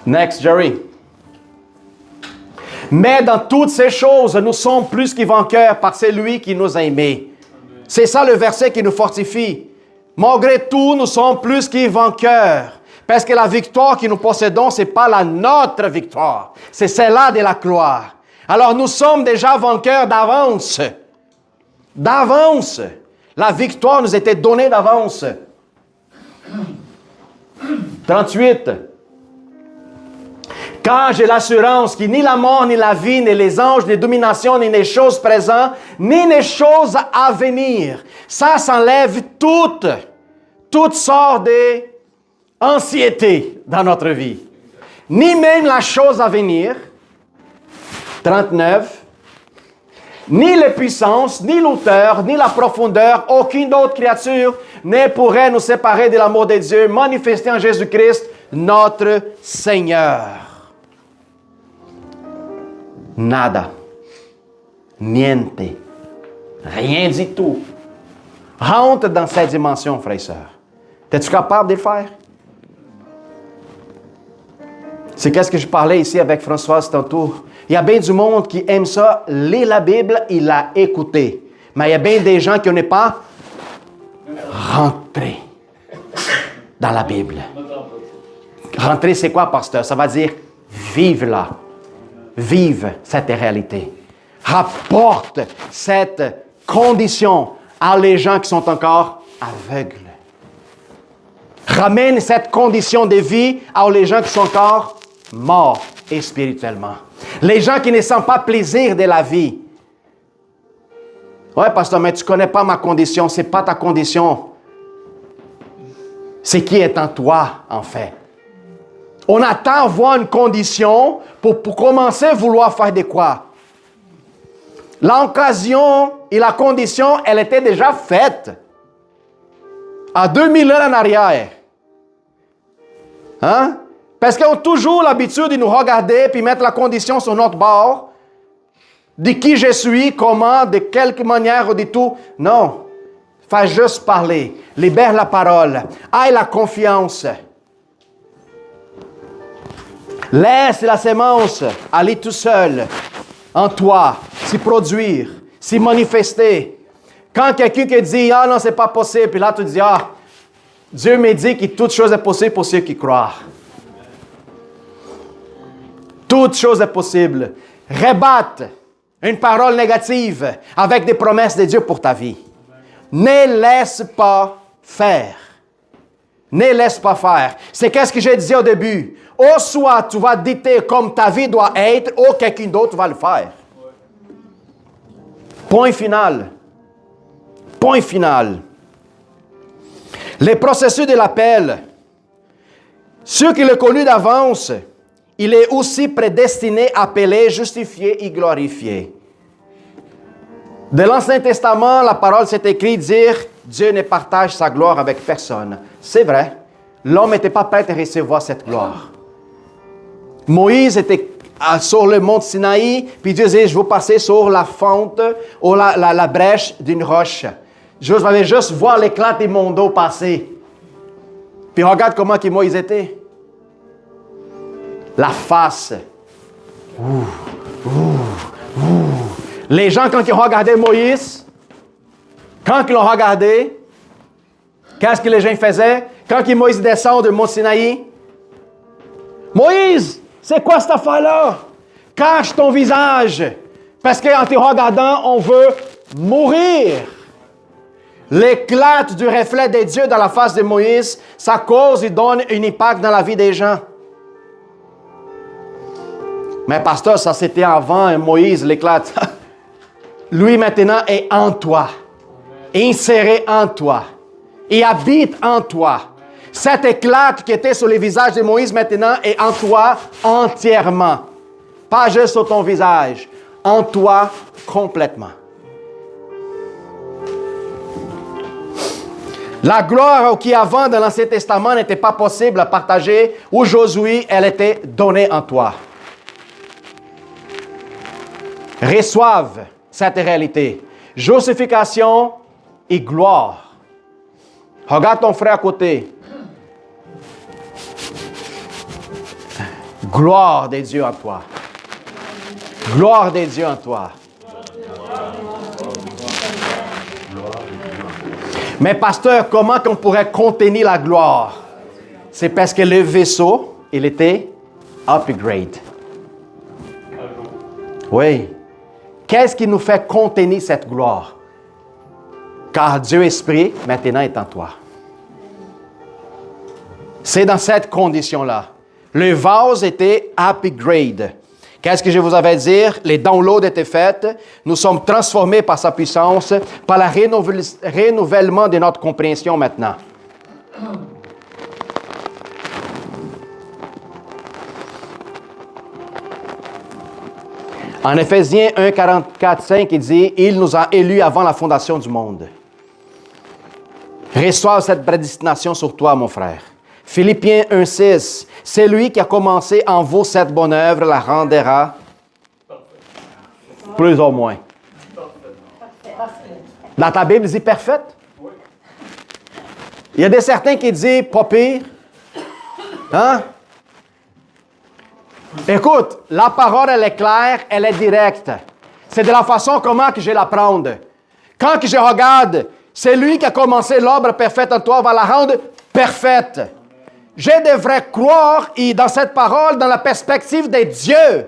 Next, Jerry. Mais dans toutes ces choses, nous sommes plus que vainqueurs par celui qui nous a aimés. C'est ça le verset qui nous fortifie. Malgré tout, nous sommes plus que vainqueurs. Parce que la victoire que nous possédons, ce n'est pas la notre victoire. C'est celle-là de la gloire. Alors nous sommes déjà vainqueurs d'avance. D'avance. La victoire nous était donnée d'avance. 38. Car j'ai l'assurance que ni la mort, ni la vie, ni les anges, ni les dominations, ni les choses présentes, ni les choses à venir. Ça s'enlève toute sorte d'anxiété dans notre vie. Ni même la chose à venir. 39. Ni les puissances, ni l'auteur, ni la profondeur, aucune autre créature ne pourrait nous séparer de l'amour de Dieu manifesté en Jésus-Christ, notre Seigneur. Nada. Niente. Rien du tout. Rentre dans cette dimension, frères et sœurs. Es-tu capable de le faire? C'est qu'est-ce que je parlais ici avec Françoise tantôt. Il y a bien du monde qui aime ça, lire la Bible et la écouter. Mais il y a bien des gens qui n'ont pas rentré dans la Bible. Rentrer, c'est quoi, pasteur? Ça va dire vive là. Vive cette réalité. Rapporte cette condition à les gens qui sont encore aveugles. Ramène cette condition de vie à les gens qui sont encore morts et spirituellement. Les gens qui ne sentent pas plaisir de la vie. Ouais, pasteur, mais tu ne connais pas ma condition. Ce n'est pas ta condition. C'est qui est en toi, en fait. On attend voir une condition pour commencer à vouloir faire de quoi? L'occasion et la condition, elle était déjà faite. À 2000 ans en arrière. Hein? Parce qu'ils ont toujours l'habitude de nous regarder puis mettre la condition sur notre bord. De qui je suis, comment, de quelque manière ou de tout. Non. Fais juste parler. Libère la parole. Aie la confiance. Laisse la sémence aller tout seul en toi, s'y produire, s'y manifester. Quand quelqu'un qui dit « Ah non, c'est pas possible », puis là tu dis « Ah, Dieu me dit que toute chose est possible pour ceux qui croient. » Toute chose est possible. Rebatte une parole négative avec des promesses de Dieu pour ta vie. Ne laisse pas faire. Ne laisse pas faire. C'est qu'est-ce que j'ai dit au début. Ou soit tu vas dicter comme ta vie doit être, ou quelqu'un d'autre va le faire. Point final. Point final. Le processus de l'appel. Ceux qui l'ont connu d'avance, il est aussi prédestiné, appelé, justifié et glorifié. De l'Ancien Testament, la parole s'est écrite dire Dieu ne partage sa gloire avec personne. C'est vrai. L'homme n'était pas prêt à recevoir cette gloire. Moïse était sur le mont Sinaï, puis Dieu disait, je vais passer sur la fente ou la brèche d'une roche. Je vais juste voir l'éclat de mon dos passer. Puis regarde comment Moïse était. La face. Les gens, quand ils regardaient Moïse, quand ils l'ont regardé, qu'est-ce que les gens faisaient? Quand Moïse descend du mont Sinaï, Moïse, c'est quoi cette affaire-là? Cache ton visage. Parce qu'en te regardant, on veut mourir. L'éclat du reflet de Dieu dans la face de Moïse, ça cause et donne un impact dans la vie des gens. Mais pasteur, ça c'était avant Moïse, l'éclat. Lui maintenant est en toi. Inséré en toi. Il habite en toi. Cet éclat qui était sur le visage de Moïse maintenant est en toi entièrement. Pas juste sur ton visage. En toi complètement. La gloire qui avant dans l'Ancien Testament n'était pas possible à partager, aujourd'hui elle était donnée en toi. Reçoivent cette réalité. Justification et gloire. Regarde ton frère à côté. Gloire de Dieu en toi. Gloire de Dieu en toi. Mais pasteur, comment on pourrait contenir la gloire? C'est parce que le vaisseau, il était upgrade. Oui. Qu'est-ce qui nous fait contenir cette gloire? Car Dieu Esprit, maintenant, est en toi. C'est dans cette condition-là. Le vase était upgrade. Qu'est-ce que je vous avais dit? Les downloads étaient faits. Nous sommes transformés par sa puissance, par le renouvellement de notre compréhension maintenant. En Éphésiens 1, 44, 5, il dit « Il nous a élus avant la fondation du monde. » Reçois cette prédestination sur toi, mon frère. Philippiens 1, 6, « C'est lui qui a commencé en vous cette bonne œuvre, la rendra plus ou moins. » Dans ta Bible, il dit « parfaite ». Il y a des certains qui disent « pas pire ». Hein? Écoute, la parole, elle est claire, elle est directe. C'est de la façon comment que je vais la prendre. Quand que je regarde, c'est lui qui a commencé l'œuvre parfaite en toi, va la rendre parfaite. Je devrais croire dans cette parole dans la perspective de Dieu,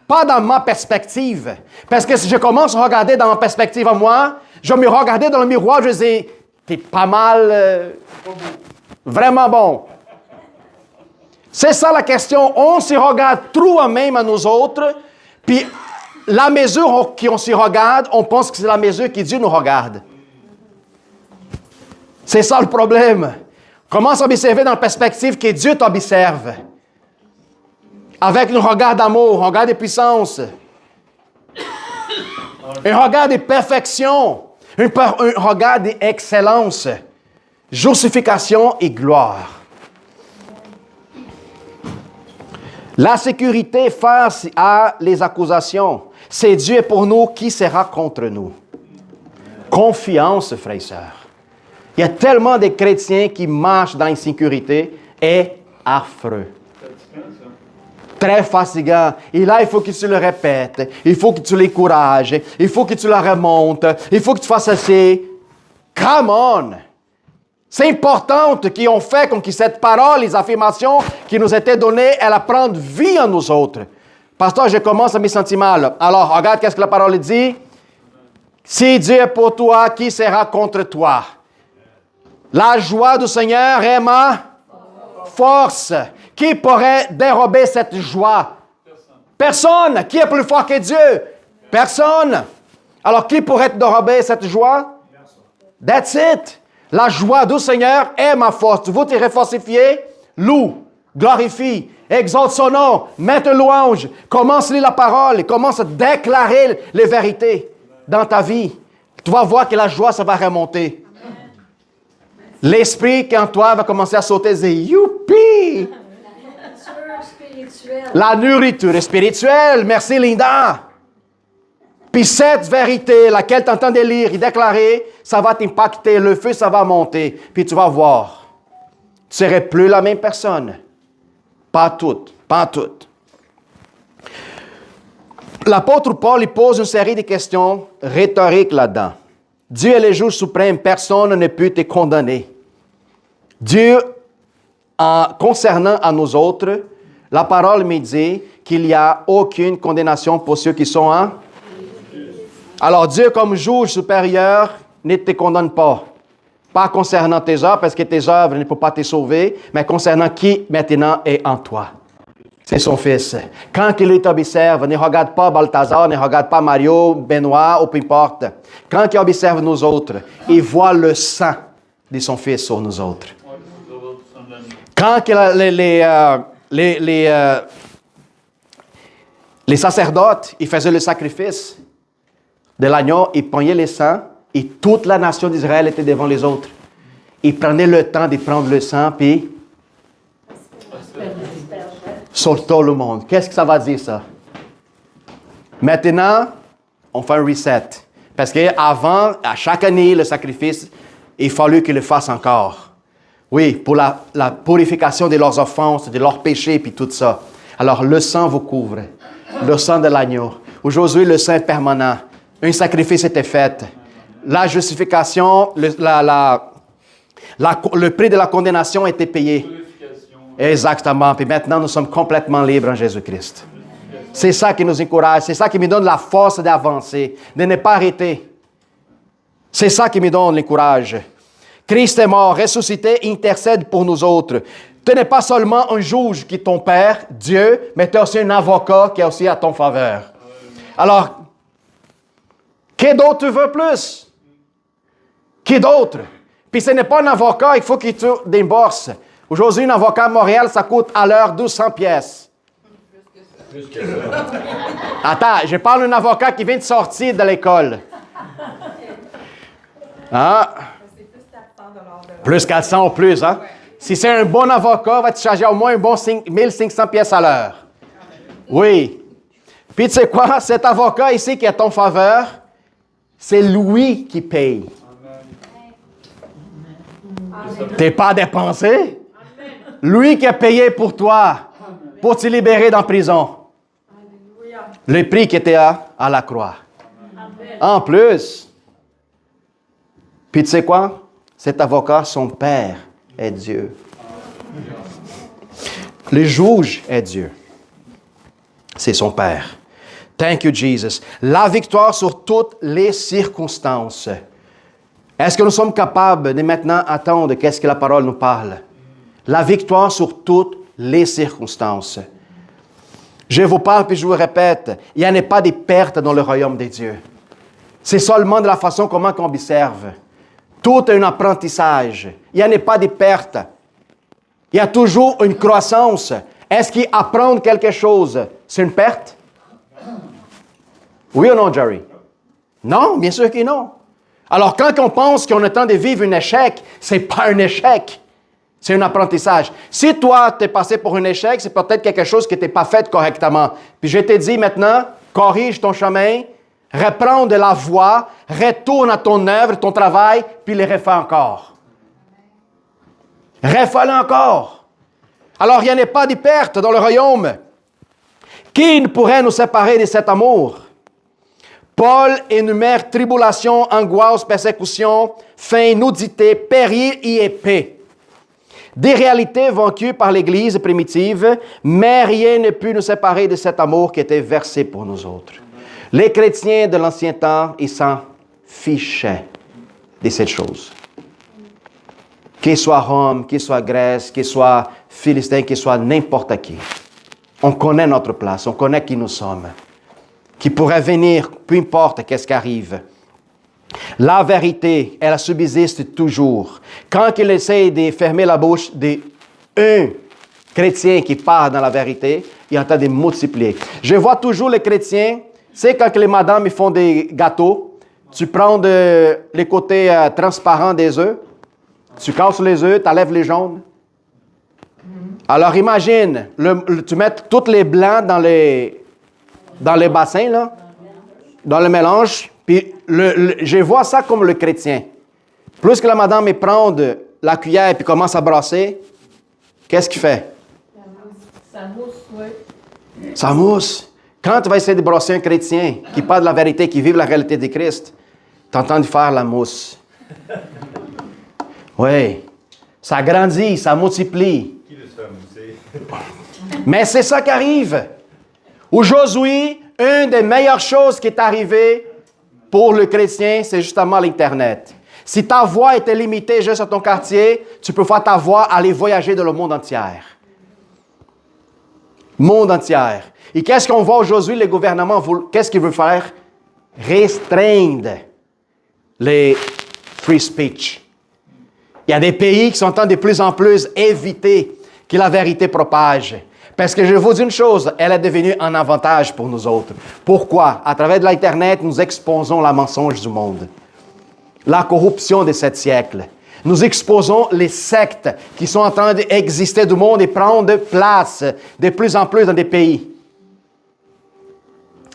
pas dans ma perspective. Parce que si je commence à regarder dans ma perspective à moi, je vais me regarder dans le miroir, je dis, t'es pas mal, vraiment bon. C'est ça la question. On s'y regarde trop même à nous autres, puis la mesure qu'on s'y regarde, on pense que c'est la mesure que Dieu nous regarde. C'est ça le problème. Commence à observer dans la perspective que Dieu t'observe. Avec un regard d'amour, un regard de puissance, un regard de perfection, un regard d'excellence, justification et gloire. La sécurité face à les accusations. C'est Dieu pour nous, qui sera contre nous? Confiance, frères et sœurs. Il y a tellement de chrétiens qui marchent dans l'insécurité et affreux. Très fatigant. Et là, il faut que tu le répètes. Il faut que tu l'encourages. Il faut que tu la remontes. Il faut que tu fasses assez. Come on! C'est important qu'ils ont fait comme que cette parole, les affirmations qui nous étaient données, elles prennent vie en nous autres. Pasteur, je commence à me sentir mal. Alors, regarde qu'est-ce que la parole dit. Si Dieu est pour toi, qui sera contre toi? La joie du Seigneur est ma force. Qui pourrait dérober cette joie? Personne. Qui est plus fort que Dieu? Personne. Alors, qui pourrait dérober cette joie? That's it. La joie du Seigneur est ma force. Tu veux te refortifier? Loue, glorifie, exalte son nom, mets une louange, commence à lire la parole, commence à déclarer les vérités dans ta vie. Tu vas voir que la joie, ça va remonter. L'esprit qui en toi va commencer à sauter et dire, youpi! La nourriture spirituelle. Merci, Linda. Puis cette vérité, laquelle tu entends de lire et déclarer, ça va t'impacter. Le feu, ça va monter. Puis tu vas voir. Tu ne serais plus la même personne. Pas toutes. Pas toutes. L'apôtre Paul, il pose une série de questions rhétoriques là-dedans. Dieu est le juge suprême. Personne ne peut te condamner. Dieu, concernant à nous autres, la parole me dit qu'il n'y a aucune condamnation pour ceux qui sont en... Alors Dieu, comme juge supérieur, ne te condamne pas. Pas concernant tes œuvres, parce que tes œuvres ne peuvent pas te sauver, mais concernant qui maintenant est en toi. C'est son Fils. Quand il t'observe, ne regarde pas Balthazar, ne regarde pas Mario, Benoît, ou peu importe. Quand il observe nous autres, il voit le sang de son Fils sur nous autres. Quand les sacerdotes, ils faisaient le sacrifice de l'agneau, ils prenaient le sang et toute la nation d'Israël était devant les autres. Ils prenaient le temps de prendre le sang puis sur tout le monde. Qu'est-ce que ça va dire ça? Maintenant, on fait un reset. Parce qu'avant, à chaque année, le sacrifice, il fallut qu'ils le fassent encore. Oui, pour la purification de leurs offenses, de leurs péchés, puis tout ça. Alors, le sang vous couvre. Le sang de l'agneau. Aujourd'hui, le sang est permanent. Un sacrifice était fait. La justification, le prix de la condamnation était payé. Exactement. Puis maintenant, nous sommes complètement libres en Jésus-Christ. C'est ça qui nous encourage. C'est ça qui me donne la force d'avancer, de ne pas arrêter. C'est ça qui me donne le courage. Christ est mort, ressuscité, intercède pour nous autres. Tu n'es pas seulement un juge qui est ton Père, Dieu, mais tu es aussi un avocat qui est aussi à ton faveur. Alors, qui d'autre tu veux plus? Qui d'autre? Puis ce n'est pas un avocat, il faut que tu débourses. Aujourd'hui, un avocat à Montréal, ça coûte à l'heure 1200 pièces. Plus que ça. Attends, je parle d'un avocat qui vient de sortir de l'école. Ah. Plus 400 ou plus, hein? Si c'est un bon avocat, va te charger au moins un bon 1500 pièces à l'heure. Oui. Puis tu sais quoi? Cet avocat ici qui est à ton faveur, c'est lui qui paye. Tu n'es pas dépensé. Lui qui a payé pour toi, pour te libérer dans prison. Le prix qui était à la croix. En plus. Puis tu sais quoi? Cet avocat, son Père, est Dieu. Le juge est Dieu. C'est son Père. Thank you, Jesus. La victoire sur toutes les circonstances. Est-ce que nous sommes capables de maintenant attendre qu'est-ce que la parole nous parle? La victoire sur toutes les circonstances. Je vous parle puis je vous répète, il n'y en a pas de pertes dans le royaume de Dieu. C'est seulement de la façon comment on observe. Tout est un apprentissage. Il n'y en a pas de pertes. Il y a toujours une croissance. Est-ce qu'apprendre quelque chose, c'est une perte? Oui ou non, Jerry? Non, bien sûr que non. Alors, quand on pense qu'on a le temps de vivre un échec, ce n'est pas un échec. C'est un apprentissage. Si toi, tu es passé pour un échec, c'est peut-être quelque chose qui n'était pas fait correctement. Puis je te dis maintenant, corrige ton chemin, reprends de la voie, retourne à ton œuvre, ton travail, puis le refais encore. Raffolez encore. Alors, il n'y en a pas de perte dans le royaume. Qui pourrait nous séparer de cet amour? Paul énumère tribulation, angoisse, persécution, faim, nudité, péril et épée. Des réalités vaincues par l'Église primitive, mais rien ne peut nous séparer de cet amour qui était versé pour nous autres. Les chrétiens de l'ancien temps, ils s'en fichaient de cette chose. Qu'il soit Rome, qu'il soit Grèce, qu'il soit Philistin, qu'il soit n'importe qui. On connaît notre place, on connaît qui nous sommes. Qui pourrait venir, peu importe qu'est-ce qui arrive. La vérité, elle subsiste toujours. Quand il essaie de fermer la bouche d'un chrétien qui part dans la vérité, il est en train de multiplier. Je vois toujours les chrétiens, c'est quand les madames ils font des gâteaux, tu prends les côtés transparents des œufs, tu casses les œufs, tu enlèves les jaunes. Alors imagine, tu mets tous les blancs dans les bassins, là, dans le mélange, puis je vois ça comme le chrétien. Plus que la madame il prend la cuillère et commence à brasser, qu'est-ce qu'il fait? Ça mousse, oui. Ça mousse. Quand tu vas essayer de brasser un chrétien qui parle de la vérité, qui vive la réalité de Christ, tu entends faire la mousse. Oui. Ça grandit, ça multiplie. Qui le fait mousser? Mais c'est ça qui arrive. Aujourd'hui, une des meilleures choses qui est arrivée pour le chrétien, c'est justement l'Internet. Si ta voix était limitée juste à ton quartier, tu peux faire ta voix aller voyager dans le monde entier. Monde entier. Et qu'est-ce qu'on voit aujourd'hui, les gouvernements, qu'est-ce qu'ils veulent faire? Restreindre les free speech. Il y a des pays qui sont en train de plus en plus éviter que la vérité propage. Parce que je vous dis une chose, elle est devenue un avantage pour nous autres. Pourquoi? À travers de l'Internet, nous exposons la mensonge du monde. La corruption de ce siècle. Nous exposons les sectes qui sont en train d'exister du monde et prendre place de plus en plus dans des pays.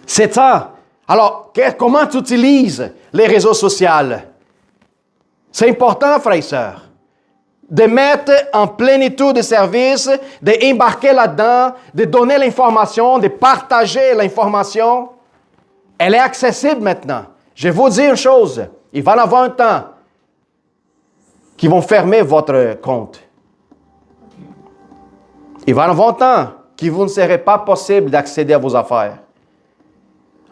C'est ça. Alors, comment tu utilises les réseaux sociaux? C'est important, frères et sœurs, de mettre en plénitude de service, d'embarquer là-dedans, de donner l'information, de partager l'information. Elle est accessible maintenant. Je vais vous dire une chose, il va y avoir un temps qui vont fermer votre compte. Il va y avoir un temps qui vous ne serait pas possible d'accéder à vos affaires.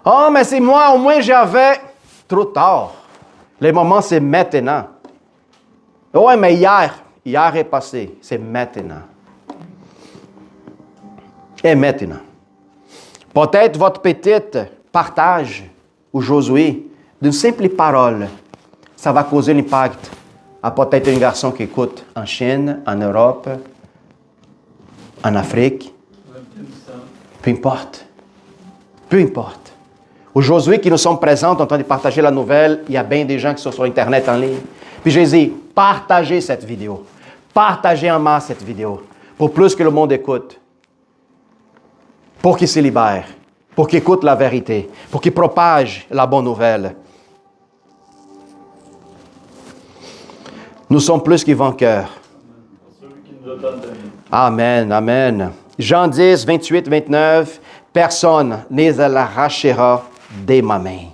Oh, mais c'est moi, au moins j'avais... Trop tard. Le moment, c'est maintenant. Oui, mais hier est passé. C'est maintenant. Et maintenant. Peut-être votre petite partage aujourd'hui d'une simple parole, ça va causer l'impact à peut-être un garçon qui écoute en Chine, en Europe, en Afrique. Peu importe. Peu importe. Aujourd'hui, qui nous sommes présents en train de partager la nouvelle, il y a bien des gens qui sont sur Internet en ligne. Puis je dis, partagez cette vidéo. Partagez en masse cette vidéo. Pour plus que le monde écoute. Pour qu'il se libère. Pour qu'il écoute la vérité. Pour qu'il propage la bonne nouvelle. Nous sommes plus que vainqueurs. Amen, amen. Jean 10, 28, 29. Personne ne l'arrachera de ma main.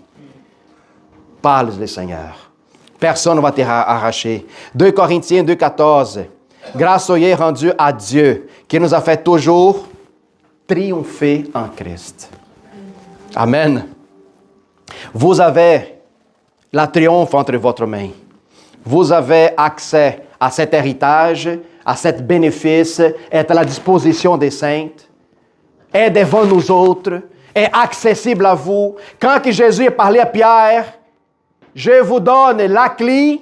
Parle le Seigneur. Personne ne va t'arracher. 2 Corinthiens 2, 14. Grâce soyez rendue à Dieu, qui nous a fait toujours triompher en Christ. Amen. Vous avez la triomphe entre votre main. Vous avez accès à cet héritage, à cet bénéfice, est à la disposition des saintes, est devant nous autres, est accessible à vous. Quand que Jésus a parlé à Pierre, je vous donne la clé.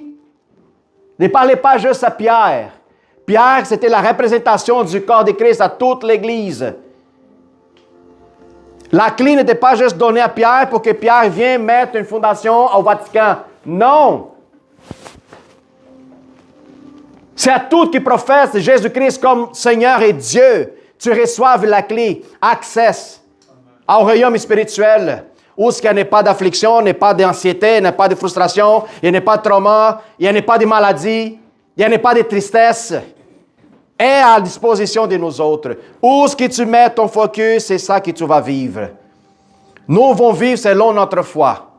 Ne parlez pas juste à Pierre. Pierre, c'était la représentation du corps de Christ à toute l'Église. La clé n'était pas juste donnée à Pierre pour que Pierre vienne mettre une fondation au Vatican. Non. C'est à tous qui professent Jésus-Christ comme Seigneur et Dieu. Tu reçois la clé, accès au royaume spirituel, où il n'y a pas d'affliction, il n'y a pas d'anxiété, il n'y a pas de frustration, il n'y a pas de trauma, il n'y a pas de maladie, il n'y a pas de tristesse. est à disposition de nous autres. Où est-ce que tu mets ton focus, c'est ça que tu vas vivre. Nous allons vivre selon notre foi.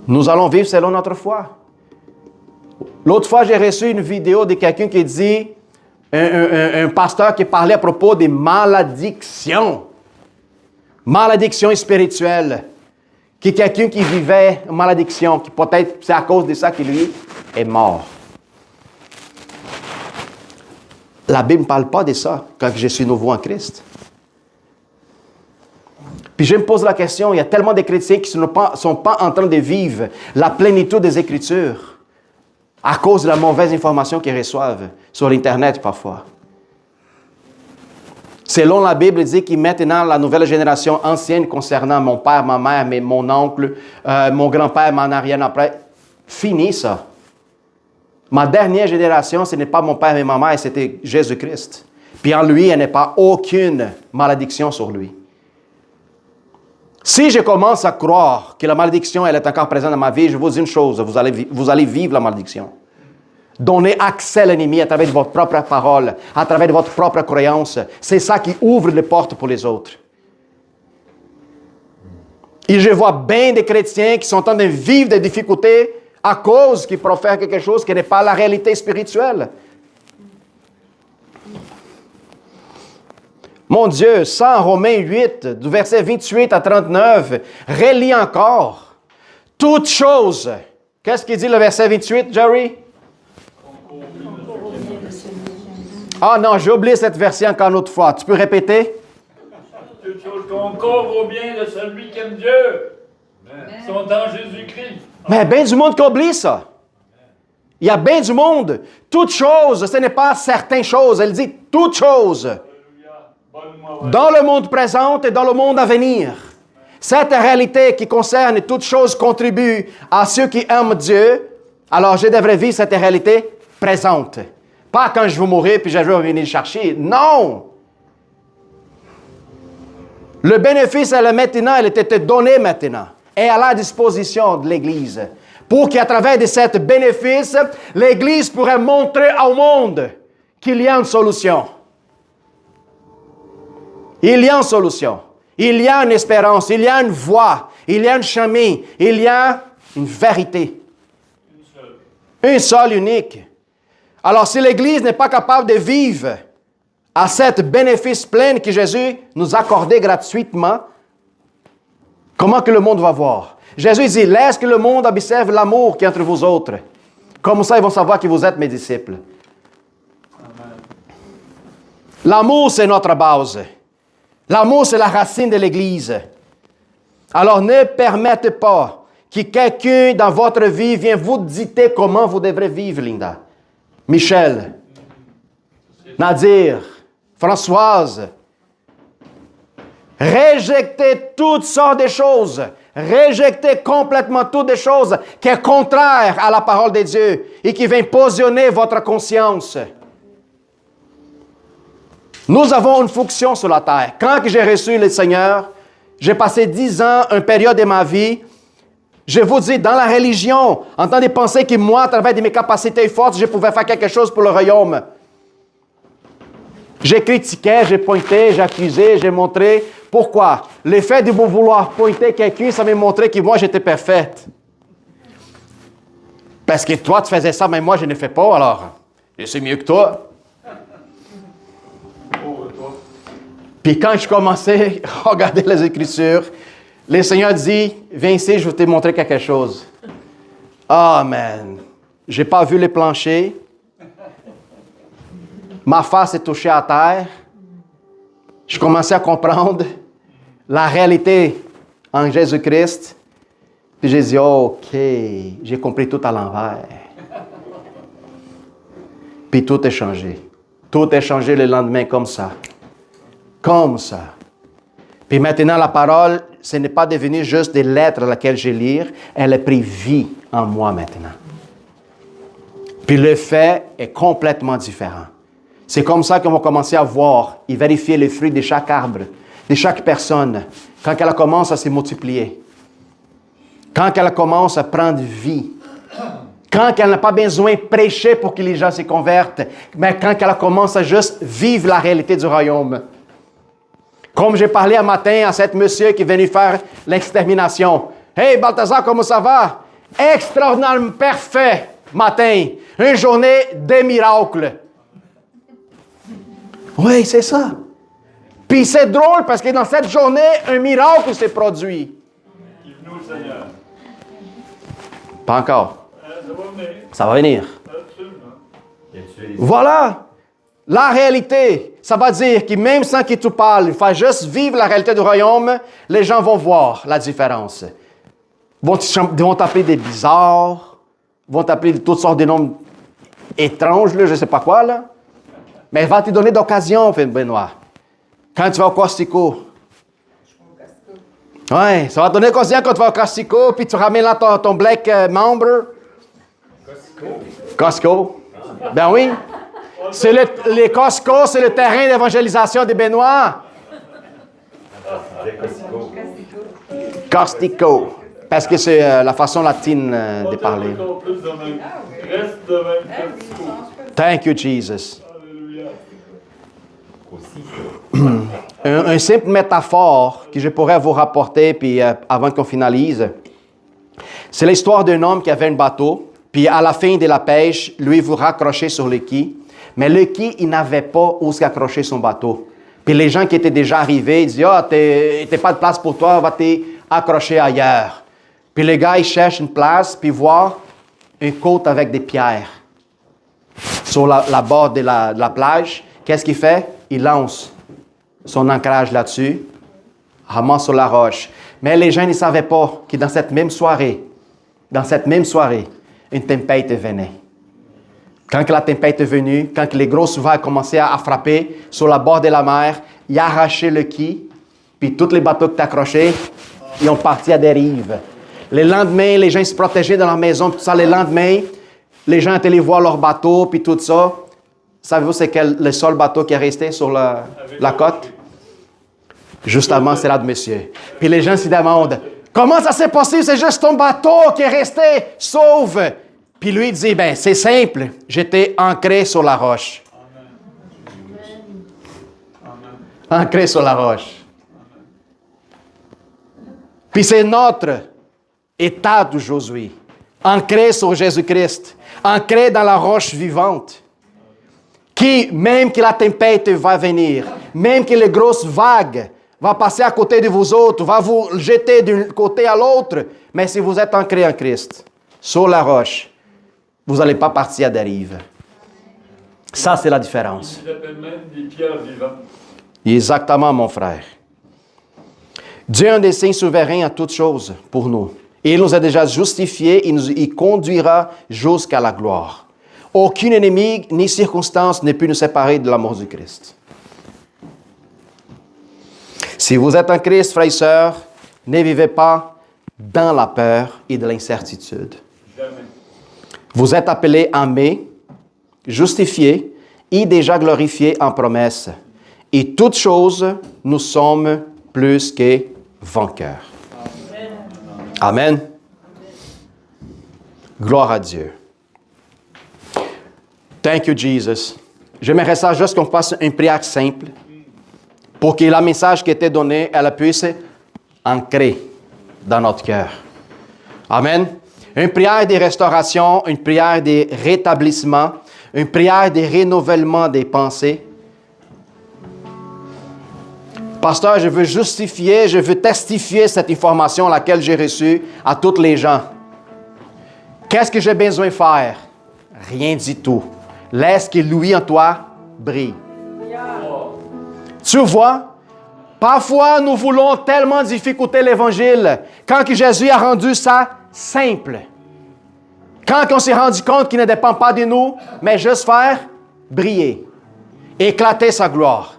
Nous allons vivre selon notre foi. L'autre fois, j'ai reçu une vidéo de quelqu'un qui dit, un pasteur qui parlait à propos des malédictions. Malédiction spirituelle. Qui quelqu'un qui vivait une malédiction, qui peut-être c'est à cause de ça que lui est mort. La Bible ne parle pas de ça quand je suis nouveau en Christ. Puis je me pose la question, il y a tellement de chrétiens qui ne sont pas en train de vivre la plénitude des Écritures à cause de la mauvaise information qu'ils reçoivent sur l'Internet parfois. Selon la Bible, il dit que maintenant, la nouvelle génération ancienne concernant mon père, ma mère, mon oncle, mon grand-père, mon arrière-grand-père, fini ça. Ma dernière génération, ce n'est pas mon père et ma mère, c'était Jésus-Christ. Puis en lui, il n'y a pas aucune malédiction sur lui. Si je commence à croire que la malédiction, elle est encore présente dans ma vie, je vous dis une chose, vous allez vivre la malédiction. Donnez accès à l'ennemi à travers de votre propre parole, à travers de votre propre croyance. C'est ça qui ouvre les portes pour les autres. Et je vois bien des chrétiens qui sont en train de vivre des difficultés à cause qu'ils profèrent quelque chose qui n'est pas la réalité spirituelle. Mon Dieu, ça en Romains 8, du verset 28 à 39, relis encore. Toute chose. Qu'est-ce qu'il dit le verset 28, Jerry? Ah non, j'ai oublié cette version encore une autre fois. Tu peux répéter? Toutes choses concourent au bien de celui qui aime Dieu. Ils sont en Jésus-Christ. Mais bien du monde qui oublie ça. Il y a bien du monde. Toute chose, ce n'est pas certaines choses. Elle dit toute chose. Dans le monde présent et dans le monde à venir. Cette réalité qui concerne toute chose contribue à ceux qui aiment Dieu. Alors je devrais vivre cette réalité présente. Pas quand je vais mourir puis je vais venir chercher. Non! Le bénéfice, elle est maintenant, elle était donné maintenant. Et à la disposition de l'Église. Pour qu'à travers de ce bénéfice, l'Église pourrait montrer au monde qu'il y a une solution. Il y a une solution. Il y a une espérance. Il y a une voie. Il y a un chemin. Il y a une vérité. Une seule, unique. Alors, si l'Église n'est pas capable de vivre à cet bénéfice plein que Jésus nous a accordé gratuitement, comment que le monde va voir? Jésus dit, laisse que le monde observe l'amour qui est entre vous autres. Comme ça, ils vont savoir que vous êtes mes disciples. Amen. L'amour, c'est notre base. L'amour, c'est la racine de l'Église. Alors, ne permettez pas que quelqu'un dans votre vie vienne vous dicter comment vous devrez vivre, Linda. Michel, Nadir, Françoise. Rejetez toutes sortes de choses. Rejetez complètement toutes les choses qui sont contraires à la parole de Dieu et qui viennent positionner votre conscience. Nous avons une fonction sur la terre. Quand j'ai reçu le Seigneur, j'ai passé 10 ans, une période de ma vie, je vous dis, dans la religion, en train de penser que moi, à travers de mes capacités fortes, je pouvais faire quelque chose pour le royaume. J'ai critiqué, j'ai pointé, j'ai accusé, j'ai montré. Pourquoi? Le fait de vouloir pointer quelqu'un, ça m'a montré que moi, j'étais parfaite. Parce que toi, tu faisais ça, mais moi, je ne fais pas, alors je suis mieux que toi. Puis quand je commençais à regarder les Écritures, le Seigneur dit, viens ici, je vais te montrer quelque chose. Amen. Je n'ai pas vu les planchers. Ma face est touchée à terre. Je commençais à comprendre la réalité en Jésus-Christ. Puis j'ai dit, OK, j'ai compris tout à l'envers. Puis tout est changé. Tout est changé le lendemain comme ça. Comme ça. Puis maintenant, la parole, ce n'est pas devenu juste des lettres à laquelle je lis, elle a pris vie en moi maintenant. Puis le fait est complètement différent. C'est comme ça qu'on va commencer à voir et vérifier les fruits de chaque arbre, de chaque personne, quand elle commence à se multiplier, quand elle commence à prendre vie, Quand elle n'a pas besoin de prêcher pour que les gens se convertent, mais quand elle commence à juste vivre la réalité du royaume. Comme j'ai parlé un matin à cet monsieur qui est venu faire l'extermination. « Hey, Balthazar, comment ça va? » Extraordinairement parfait matin. Une journée des miracles. Oui, c'est ça. Puis c'est drôle parce que dans cette journée, un miracle s'est produit. Vive-nous le Seigneur. Pas encore. Ça va venir. Ça va venir. Absolument. Voilà. La réalité, ça va dire que même sans que tu parles, il faut juste vivre la réalité du royaume, les gens vont voir la différence. Vont t'appeler des bizarres, vont t'appeler toutes sortes de noms étranges, là, je ne sais pas quoi, là. Mais il va te donner d'occasion, Benoît. Quand tu vas au Costico. Oui, ça va te donner l'occasion quand tu vas au Costico, puis tu ramènes là ton black membre. Costco. Ben oui. C'est les Costco, c'est le terrain d'évangélisation des Benoît. Costico. Parce que c'est la façon latine de parler. Reste de même Costco. Thank you, Jesus. Alléluia. Un simple métaphore que je pourrais vous rapporter, puis avant qu'on finalise, c'est l'histoire d'un homme qui avait un bateau, puis à la fin de la pêche, lui vous raccrocher sur le quai, mais le quai, il n'avait pas où s'accrocher son bateau. Puis les gens qui étaient déjà arrivés, ils disaient « Ah, t'es pas de place pour toi, va t'accrocher ailleurs. » Puis le gars, il cherche une place, puis voit une côte avec des pierres sur la bord de la plage. Qu'est-ce qu'il fait? Il lance son ancrage là-dessus, ramasse sur la roche. Mais les gens ne savaient pas que dans cette même soirée, une tempête venait. Quand la tempête est venue, quand les grosses vagues commençaient à frapper sur la bord de la mer, il a arraché le quai, puis tous les bateaux qui étaient accrochés, ils ont parti à dérive. Le lendemain, les gens se protégeaient dans leur maison, tout ça. Le lendemain, les gens étaient allés voir leur bateau, puis tout ça. Savez-vous c'est quel le seul bateau qui est resté sur la côte? Juste avant, c'est là de monsieur. Puis les gens se demandent, comment ça s'est passé? C'est juste ton bateau qui est resté sauve. Puis lui, il dit, ben c'est simple, j'étais ancré sur la roche. Ancré sur la roche. Puis c'est notre état d'aujourd'hui. Ancré sur Jésus-Christ. Ancré dans la roche vivante. Qui, même que la tempête va venir, même que les grosses vagues vont passer à côté de vous autres, va vous jeter d'un côté à l'autre, mais si vous êtes ancré en Christ, sur la roche, vous n'allez pas partir à dérive. Ça, c'est la différence. Ils appellent même des pierres vivantes. Exactement, mon frère. Dieu est un des signes souverains à toutes choses pour nous. Et il nous a déjà justifiés, il conduira jusqu'à la gloire. Aucun ennemi ni circonstance ne peut nous séparer de l'amour du Christ. Si vous êtes en Christ, frères et sœurs, ne vivez pas dans la peur et de l'incertitude. Jamais. Vous êtes appelés, aimés, justifiés et déjà glorifiés en promesse. Et toutes choses, nous sommes plus que vainqueurs. Amen. Gloire à Dieu. Thank you, Jesus. J'aimerais ça juste qu'on fasse une prière simple pour que le message qui était donné, elle puisse ancrer dans notre cœur. Amen. Une prière de restauration, une prière de rétablissement, une prière de renouvellement des pensées. Pasteur, je veux justifier, je veux testifier cette information laquelle j'ai reçue à tous les gens. Qu'est-ce que j'ai besoin de faire? Rien du tout. Laisse que lui en toi brille. Tu vois, parfois nous voulons tellement difficulter l'Évangile quand que Jésus a rendu ça simple. Quand on s'est rendu compte qu'il ne dépend pas de nous, mais juste faire briller, éclater sa gloire,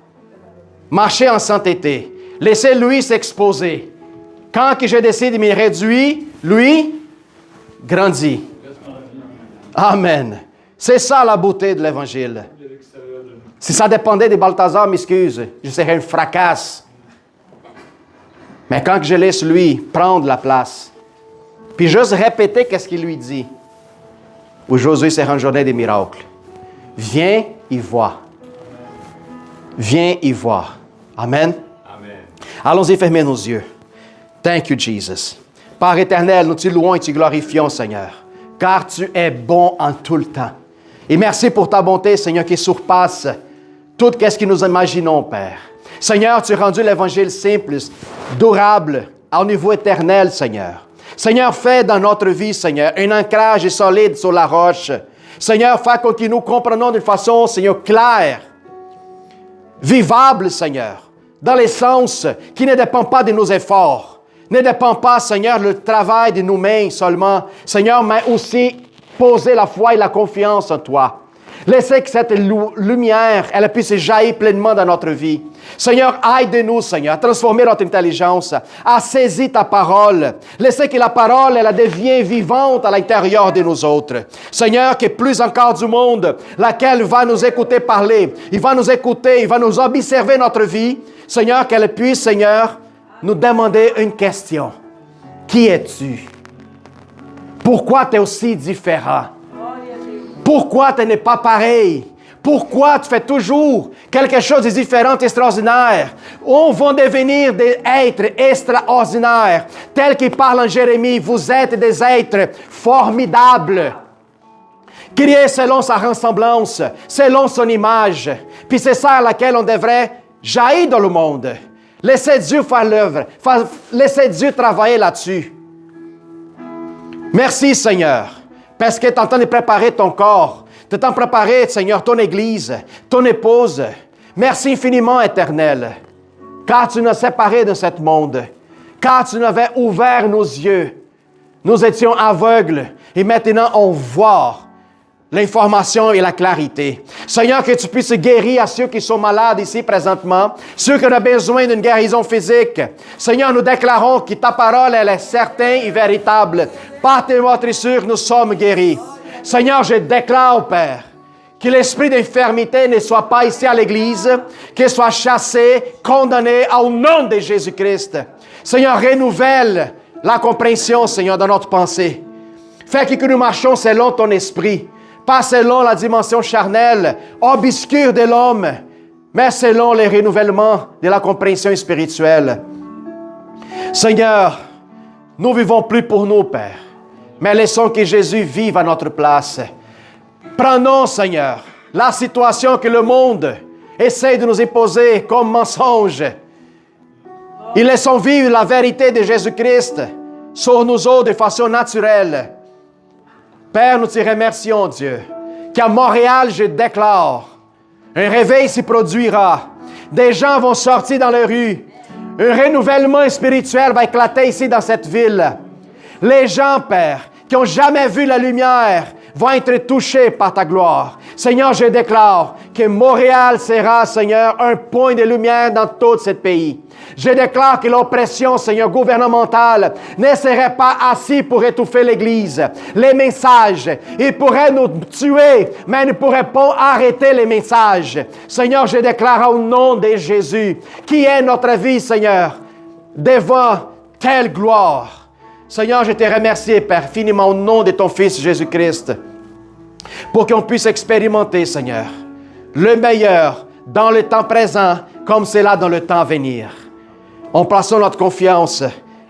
marcher en sainteté, laisser lui s'exposer. Quand que je décide de me réduire, lui grandit. Amen. C'est ça la beauté de l'Évangile. Si ça dépendait de Balthazar, m'excuse, je serais une fracasse. Mais quand je laisse lui prendre la place, puis juste répéter qu'est-ce qu'il lui dit, Aujourd'hui sera une journée des miracles. Viens y voir. Viens y voir. Amen. Amen. Allons-y fermer nos yeux. Thank you, Jesus. Père éternel, nous te louons et te glorifions, Seigneur, car tu es bon en tout le temps. Et merci pour ta bonté, Seigneur, qui surpasse tout ce que nous imaginons, Père. Seigneur, tu as rendu l'Évangile simple, durable, au niveau éternel, Seigneur. Seigneur, fais dans notre vie, Seigneur, un ancrage solide sur la roche. Seigneur, fais que nous comprenons d'une façon, Seigneur, claire, vivable, Seigneur, dans les sens qui ne dépend pas de nos efforts, ne dépend pas, Seigneur, le travail de nos mains seulement, Seigneur, mais aussi poser la foi et la confiance en toi. Laissez que cette lumière, elle puisse jaillir pleinement dans notre vie. Seigneur, aide-nous, Seigneur, à transformer notre intelligence, à saisir ta parole. Laissez que la parole, elle devienne vivante à l'intérieur de nous autres. Seigneur, que plus encore du monde, laquelle va nous écouter parler, il va nous écouter, il va nous observer notre vie. Seigneur, qu'elle puisse, Seigneur, nous demander une question. Qui es-tu? Pourquoi tu es aussi différent? Pourquoi tu n'es pas pareil? Pourquoi tu fais toujours quelque chose de différent, extraordinaire? On va devenir des êtres extraordinaires. Tel qu'il parle en Jérémie, vous êtes des êtres formidables. Créés selon sa ressemblance, selon son image. Puis c'est ça à laquelle on devrait jaillir dans le monde. Laissez Dieu faire l'œuvre. Laissez Dieu travailler là-dessus. Merci, Seigneur, parce que tu es en train de préparer ton corps. Tu es en train de préparer, Seigneur, ton Église, ton épouse. Merci infiniment, Éternel, car tu nous as séparés de ce monde, car tu nous avais ouvert nos yeux. Nous étions aveugles et maintenant on voit l'information et la clarité. Seigneur, que tu puisses guérir à ceux qui sont malades ici présentement, ceux qui ont besoin d'une guérison physique. Seigneur, nous déclarons que ta parole, elle est certaine et véritable. Par tes motrissures, nous sommes guéris. Seigneur, je déclare, Père, que l'esprit d'infirmité ne soit pas ici à l'Église, qu'il soit chassé, condamné au nom de Jésus-Christ. Seigneur, renouvelle la compréhension, Seigneur, dans notre pensée. Fais que nous marchions selon ton esprit, pas selon la dimension charnelle, obscure de l'homme, mais selon le renouvellement de la compréhension spirituelle. Seigneur, nous ne vivons plus pour nous, Père, mais laissons que Jésus vive à notre place. Prenons, Seigneur, la situation que le monde essaie de nous imposer comme mensonge. Et laissons vivre la vérité de Jésus-Christ sur nous autres de façon naturelle. Père, nous te remercions, Dieu, qu'à Montréal, je déclare, un réveil s'y produira. Des gens vont sortir dans les rues. Un renouvellement spirituel va éclater ici dans cette ville. Les gens, Père, qui n'ont jamais vu la lumière, vont être touchés par ta gloire. Seigneur, je déclare que Montréal sera, Seigneur, un point de lumière dans tout ce pays. Je déclare que l'oppression, Seigneur, gouvernementale ne serait pas assise pour étouffer l'Église. Les messages, ils pourraient nous tuer, mais ils ne pourraient pas arrêter les messages. Seigneur, je déclare au nom de Jésus, qui est notre vie, Seigneur, devant telle gloire. Seigneur, je te remercie, Père, infiniment au nom de ton Fils Jésus-Christ, pour qu'on puisse expérimenter, Seigneur, le meilleur dans le temps présent, comme c'est là dans le temps à venir. En plaçant notre confiance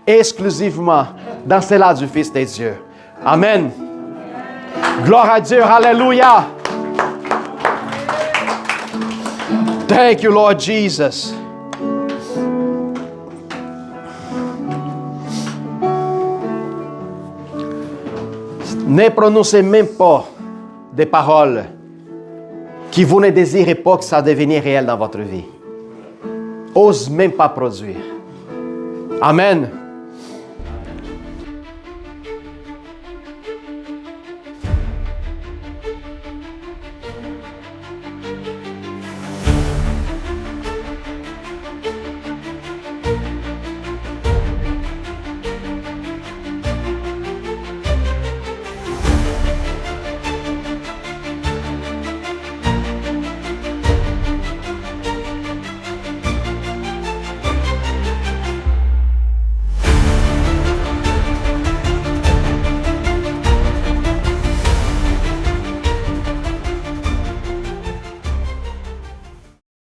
exclusivement dans celle-là du Fils des dieux. Amen. Gloire à Dieu. Alléluia. Thank you, Lord Jesus. Ne prononcez même pas des paroles qui vous ne désirez pas que ça devienne réel dans votre vie. Ose même pas produire. Amen.